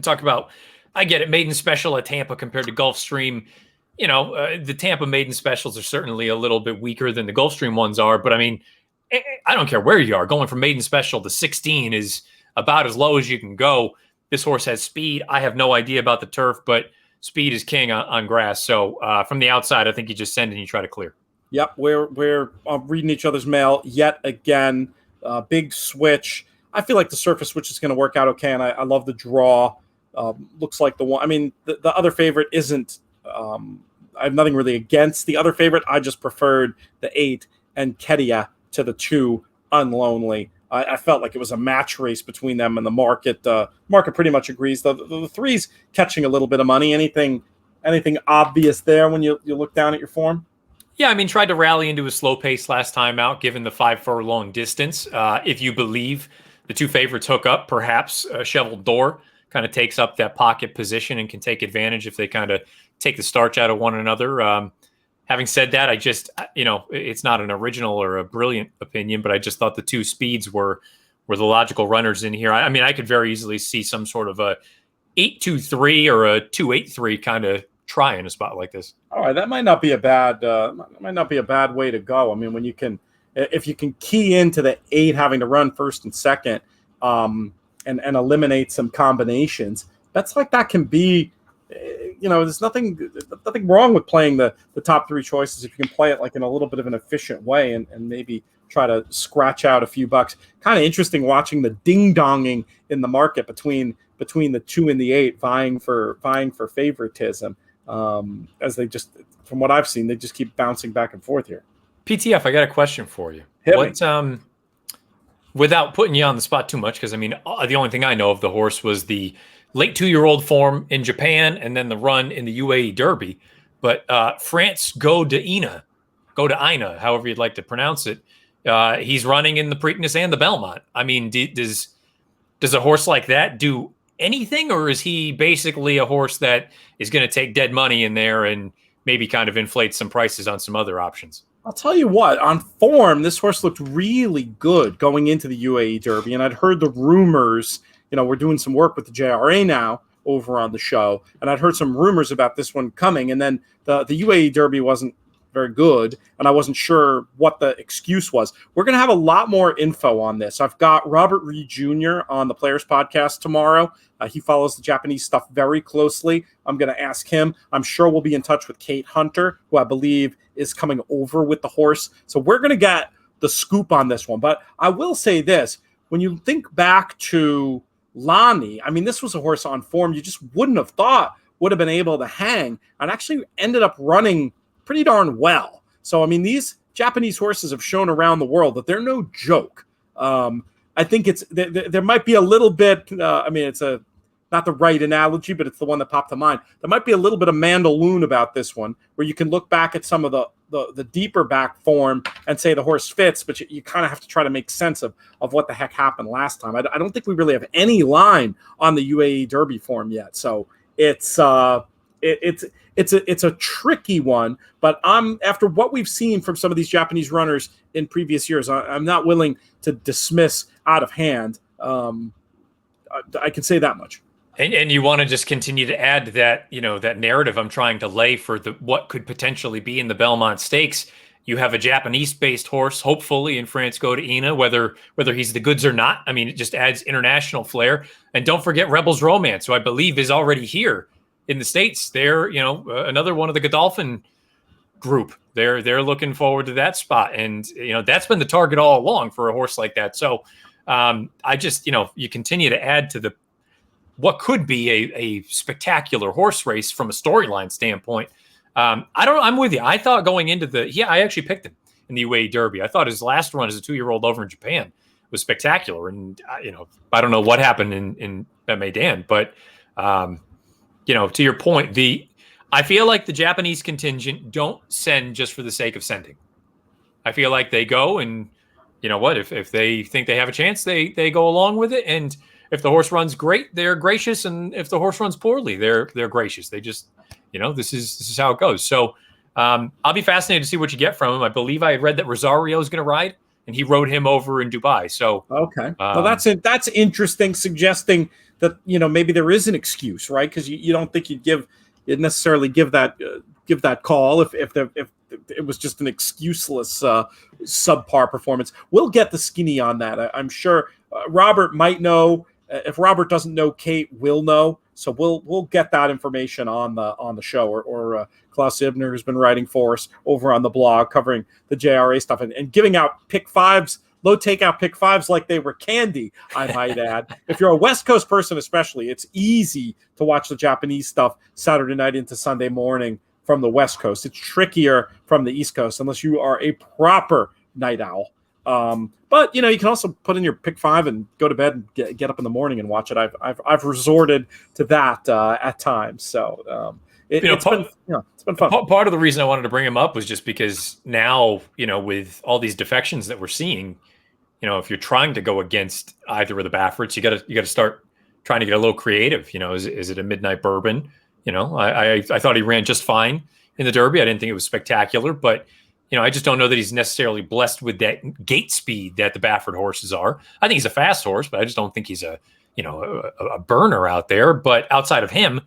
talk about, I get it, maiden special at Tampa compared to Gulfstream. The Tampa maiden specials are certainly a little bit weaker than the Gulfstream ones are, but I mean, I don't care where you are. Going from maiden special to 16 is about as low as you can go. This horse has speed. I have no idea about the turf, but speed is king on grass. So from the outside, I think you just send and you try to clear. Yep, we're reading each other's mail yet again. Big switch. I feel like the surface switch is going to work out okay, and I love the draw. Looks like the one. I mean, the other favorite isn't. I have nothing really against the other favorite. I just preferred the 8 and Kedia to the 2 Unlonely. I felt like it was a match race between them, and the market pretty much agrees. The three's catching a little bit of money. Anything obvious there when you look down at your form? Yeah, I mean, tried to rally into a slow pace last time out, given the 5 furlong distance. If you believe the 2 favorites hook up, perhaps Cheval Door kind of takes up that pocket position and can take advantage if they kind of take the starch out of one another. Having said that, I just, it's not an original or a brilliant opinion, but I just thought the 2 speeds were the logical runners in here. I mean, I could very easily see some sort of a 8-2-3 or a 2-8-3 kind of try in a spot like this. All right, that might not be a bad way to go. I mean, if you can key into the 8 having to run first and second, and eliminate some combinations, bets like that can be. There's nothing wrong with playing the top 3 choices if you can play it like in a little bit of an efficient way and maybe try to scratch out a few bucks. Kind of interesting watching the ding-donging in the market between the 2 and the 8 vying for favoritism. As they just, from what I've seen, they just keep bouncing back and forth here. PTF, I got a question for you. Without putting you on the spot too much, because I mean, the only thing I know of the horse was the late 2-year-old form in Japan and then the run in the UAE Derby. But France Go to Ina, however you'd like to pronounce it. He's running in the Preakness and the Belmont. I mean, does a horse like that do anything, or is he basically a horse that is going to take dead money in there and maybe kind of inflate some prices on some other options? I'll tell you what, on form, this horse looked really good going into the UAE Derby, and I'd heard the rumors. We're doing some work with the JRA now over on the show, and I'd heard some rumors about this one coming, and then the UAE Derby wasn't very good, and I wasn't sure what the excuse was. We're going to have a lot more info on this. I've got Robert Reed Jr. on the Players podcast tomorrow. He follows the Japanese stuff very closely. I'm going to ask him. I'm sure we'll be in touch with Kate Hunter, who I believe is coming over with the horse. So we're going to get the scoop on this one. But I will say this. When you think back to Lani, I mean, this was a horse on form you just wouldn't have thought would have been able to hang, and actually ended up running pretty darn well. So, I mean, these Japanese horses have shown around the world that they're no joke. I think there might be a little bit, it's not the right analogy, but it's the one that popped to mind. There might be a little bit of Mandaloon about this one, where you can look back at some of the deeper back form and say the horse fits, but you kind of have to try to make sense of what the heck happened last time. I don't think we really have any line on the UAE Derby form yet. So it's a tricky one, but after what we've seen from some of these Japanese runners in previous years, I'm not willing to dismiss out of hand. I can say that much. And you want to just continue to add that, that narrative I'm trying to lay for what could potentially be in the Belmont Stakes. You have a Japanese-based horse, hopefully in France Go to Ina, whether he's the goods or not. I mean, it just adds international flair. And don't forget Rebels Romance, who I believe is already here in the States. They're, another one of the Godolphin group. They're looking forward to that spot. And, that's been the target all along for a horse like that. So I just, you continue to add to what could be a spectacular horse race from a storyline standpoint. I'm with you. I thought going into I actually picked him in the UAE Derby. I thought his last run as a 2-year-old over in Japan was spectacular. And, I don't know what happened in Medan, but, to your point, I feel like the Japanese contingent don't send just for the sake of sending. I feel like they go and, if they think they have a chance, they go along with it. And if the horse runs great, they're gracious. And if the horse runs poorly, they're gracious. They just, this is how it goes. So I'll be fascinated to see what you get from him. I believe I had read that Rosario is going to ride, and he rode him over in Dubai. So okay, well that's interesting, suggesting that maybe there is an excuse, right? Because you don't think you'd necessarily give that call if it was just an excuseless subpar performance. We'll get the skinny on that. I'm sure Robert might know. If Robert doesn't know, Kate will know. So we'll get that information on the show, or Klaus Ibner, who's been writing for us over on the blog covering the JRA stuff and giving out pick fives, low takeout pick fives like they were candy, I might add. If you're a West Coast person especially, it's easy to watch the Japanese stuff Saturday night into Sunday morning from the West Coast. It's trickier from the East Coast unless you are a proper night owl. But you can also put in your pick 5 and go to bed and get up in the morning and watch it. I've resorted to that at times. So it's been fun. Part of the reason I wanted to bring him up was just because now, with all these defections that we're seeing, if you're trying to go against either of the Bafferts, you got to start trying to get a little creative. Is it a midnight bourbon? I thought he ran just fine in the Derby. I didn't think it was spectacular, but I just don't know that he's necessarily blessed with that gait speed that the Baffert horses are. I think he's a fast horse, but I just don't think he's a burner out there. But outside of him,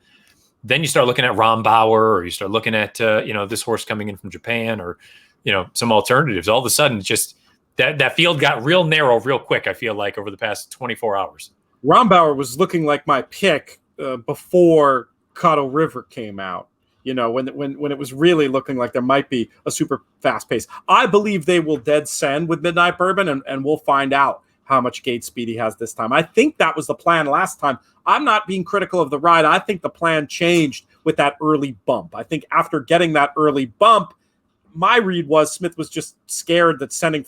then you start looking at Rombauer, or you start looking at this horse coming in from Japan, or some alternatives. All of a sudden, just that field got real narrow real quick. I feel like over the past 24 hours. Rombauer was looking like my pick before Cottle River came out. When it was really looking like there might be a super fast pace. I believe they will dead send with Midnight Bourbon, and we'll find out how much gate speed he has this time. I think that was the plan last time. I'm not being critical of the ride. I think the plan changed with that early bump. I think after getting that early bump, my read was Smith was just scared that sending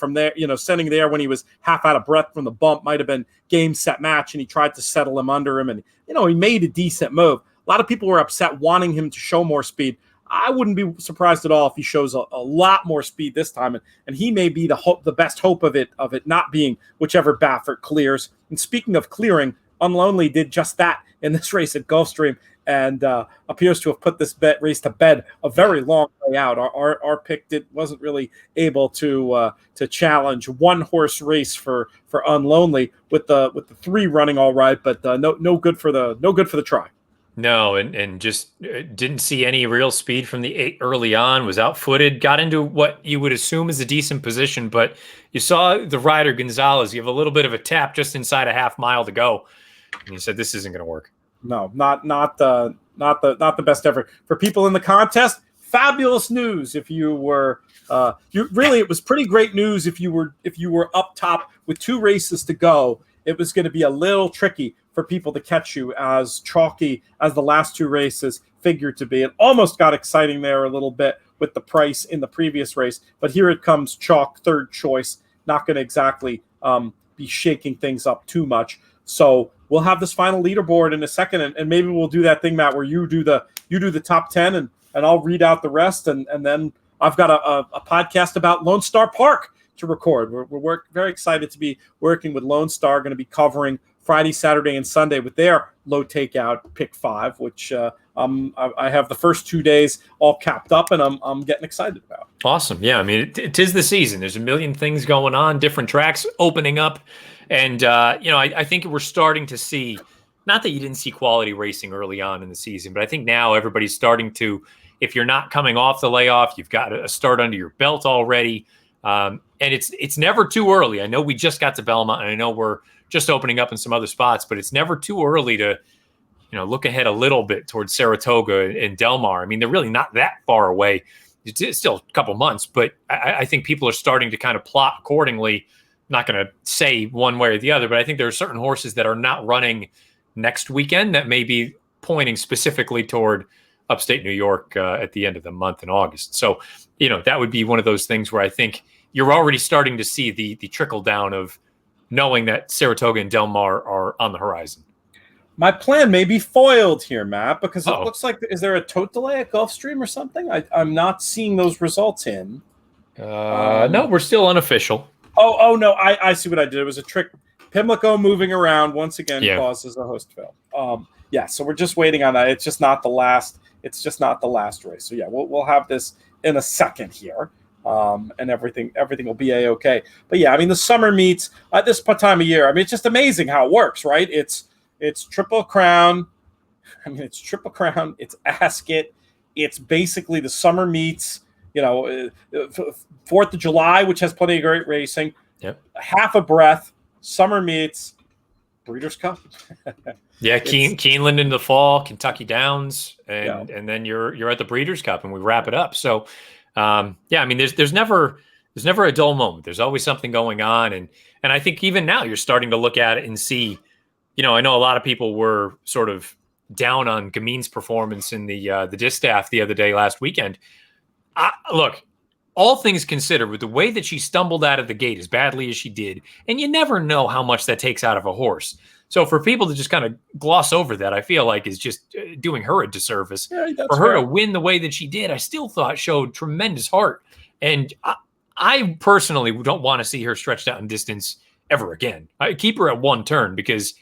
there when he was half out of breath from the bump might have been game, set, match, and he tried to settle him under him, and he made a decent move. A lot of people were upset wanting him to show more speed. I wouldn't be surprised at all if he shows a lot more speed this time, and he may be the best hope of it not being whichever Baffert clears. And speaking of clearing, Unlonely did just that in this race at Gulfstream, and appears to have put this race to bed a very long way out. Our pick wasn't really able to challenge one horse race for Unlonely with the 3 running all right, but no good for the try. No, and just didn't see any real speed from the 8 early on, was out-footed, got into what you would assume is a decent position, but you saw the rider Gonzalez give a little bit of a tap just inside a half mile to go, and you said, this isn't going to work. No, not the best effort. For people in the contest, fabulous news if you were it was pretty great news if you were up top with 2 races to go. It was going to be a little tricky for people to catch you, as chalky as the last 2 races figured to be. It almost got exciting there a little bit with the price in the previous race, but here it comes, chalk, third choice. Not going to exactly be shaking things up too much. So we'll have this final leaderboard in a second, and maybe we'll do that thing, Matt, where you do the top 10, and I'll read out the rest, and then I've got a podcast about Lone Star Park to record. We're very excited to be working with Lone Star, going to be covering Friday, Saturday, and Sunday with their low takeout pick 5, which I have the first 2 days all capped up, and I'm getting excited about. Awesome. Yeah, I mean, it is the season. There's a million things going on, different tracks opening up, and I think we're starting to see, not that you didn't see quality racing early on in the season, but I think now everybody's starting to, if you're not coming off the layoff, you've got a start under your belt already. And it's never too early. I know we just got to Belmont, and I know we're just opening up in some other spots, but it's never too early to, look ahead a little bit towards Saratoga and Del Mar. I mean, they're really not that far away. It's still a couple months, but I think people are starting to kind of plot accordingly. Not going to say one way or the other, but I think there are certain horses that are not running next weekend that may be pointing specifically toward upstate New York at the end of the month in August. So, that would be one of those things where I think you're already starting to see the trickle down of knowing that Saratoga and Del Mar are on the horizon. My plan may be foiled here, Matt, because it looks like, is there a tote delay at Gulfstream or something? I'm not seeing those results in. No, we're still unofficial. Oh, no, I see what I did. It was a trick. Pimlico moving around once again causes a host fail. So we're just waiting on that. It's just not the last race. So yeah, we'll have this in a second here. And everything will be a-okay. But yeah, I mean, the summer meets at this time of year, I mean, it's just amazing how it works, right? It's Triple Crown. I mean, it's Triple Crown. It's Ascot. It's basically the summer meets, 4th of July, which has plenty of great racing. Yep. Half a breath, summer meets, Breeders' Cup. Yeah, Keeneland in the fall, Kentucky Downs, and then you're at the Breeders' Cup, and we wrap it up. So, I mean, there's never a dull moment. There's always something going on, and I think even now you're starting to look at it and see. I know a lot of people were sort of down on Gamin's performance in the distaff the other day last weekend. Look, all things considered, with the way that she stumbled out of the gate as badly as she did, and you never know how much that takes out of a horse. So for people to just kind of gloss over that, I feel like is just doing her a disservice. Yeah, that's for her fair. to win the way that she did, I still thought showed tremendous heart. And I personally don't want to see her stretched out in distance ever again. I keep her at one turn because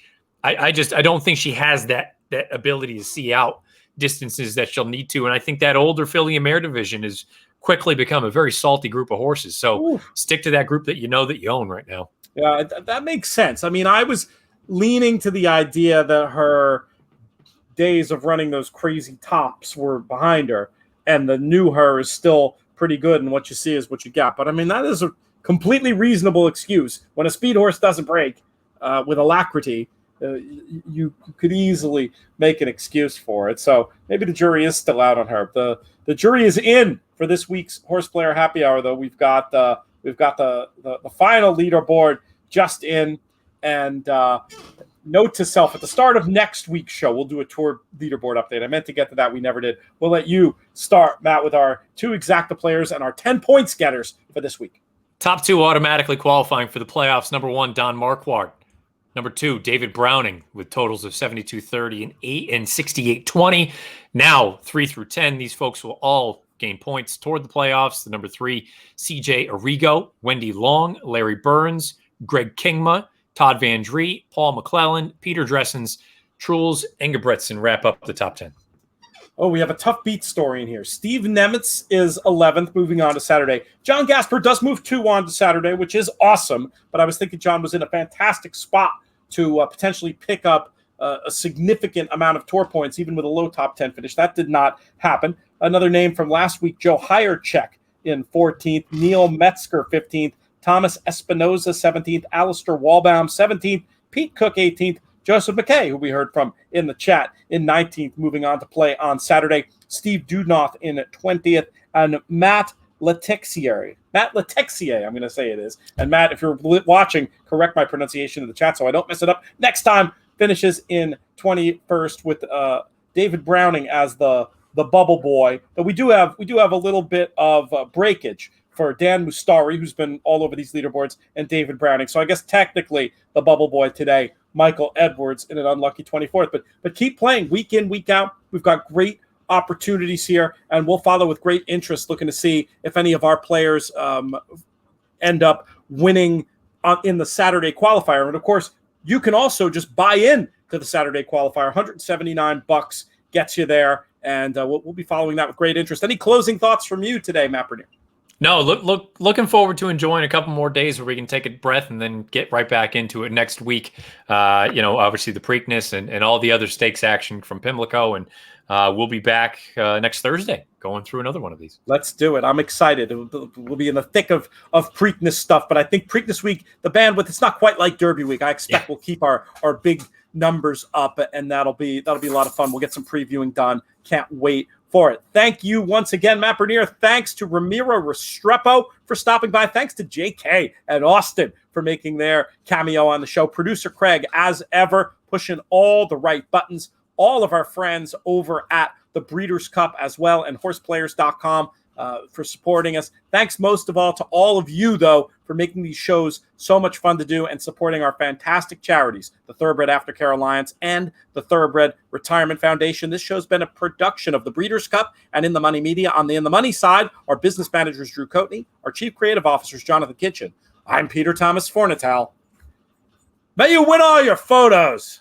I don't think she has that ability to see out distances that she'll need to. And I think that older filly and mare division has quickly become a very salty group of horses. So stick to that group that you know that you own right now. Yeah, that makes sense. I mean, I was leaning to the idea that her days of running those crazy tops were behind her, and the new her is still pretty good, and what you see is what you got. But I mean, that is a completely reasonable excuse. When a speed horse doesn't break with alacrity, you could easily make an excuse for it. So maybe the jury is still out on her. The jury is in for this week's HorsePlayer Happy Hour, though. We've got the final leaderboard just in. And note to self, at the start of next week's show, we'll do a tour leaderboard update. I meant to get to that. We never did. We'll let you start, Matt, with our 2 exacta players and our 10 points getters for this week. Top 2 automatically qualifying for the playoffs. Number 1, Don Marquardt. Number 2, David Browning, with totals of 72.30 and 8 and 68.20. Now, 3 through 10, these folks will all gain points toward the playoffs. The number 3, CJ Arrigo, Wendy Long, Larry Burns, Greg Kingma, Todd Van Dree, Paul McClellan, Peter Dressens, Truls Engebretson wrap up the top 10. Oh, we have a tough beat story in here. Steve Nemitz is 11th, moving on to Saturday. John Gasper does move 2 on to Saturday, which is awesome, but I was thinking John was in a fantastic spot to potentially pick up a significant amount of tour points, even with a low top 10 finish. That did not happen. Another name from last week, Joe Hierchek in 14th, Neil Metzger 15th, Thomas Espinoza 17th, Alistair Walbaum 17th, Pete Cook 18th, Joseph McKay, who we heard from in the chat, in 19th, moving on to play on Saturday, Steve Dudnoth in 20th, and Matt Letexier, I'm going to say it is. And Matt, if you're watching, correct my pronunciation in the chat so I don't mess it up. Next time finishes in 21st with David Browning as the bubble boy. But we do have a little bit of breakage for Dan Mustari, who's been all over these leaderboards, and David Browning. So I guess technically the bubble boy today, Michael Edwards, in an unlucky 24th. But keep playing week in, week out. We've got great opportunities here, and we'll follow with great interest, looking to see if any of our players end up winning in the Saturday qualifier. And of course, you can also just buy in to the Saturday qualifier. $179 gets you there, and we'll be following that with great interest. Any closing thoughts from you today, Matt Bernier? No, looking forward to enjoying a couple more days where we can take a breath and then get right back into it next week. Obviously the Preakness and all the other stakes action from Pimlico, and we'll be back next Thursday going through another one of these. Let's do it. I'm excited. We'll be in the thick of Preakness stuff, but I think Preakness week, the bandwidth, it's not quite like Derby week. I expect we'll keep our big numbers up, and that'll be a lot of fun. We'll get some previewing done. Can't wait for it. Thank you once again, Matt Bernier. Thanks to Ramiro Restrepo for stopping by. Thanks to JK and Austin for making their cameo on the show. Producer Craig, as ever, pushing all the right buttons. All of our friends over at the Breeders' Cup as well, and horseplayers.com for supporting us. Thanks most of all to all of you, though, for making these shows so much fun to do and supporting our fantastic charities, the Thoroughbred Aftercare Alliance and the Thoroughbred Retirement Foundation. This show's been a production of the Breeders' Cup and In the Money Media. On the In the Money side, our business managers, Drew Coatney, our chief creative officers, Jonathon Kinchen. I'm Peter Thomas Fornatal. May you win all your photos.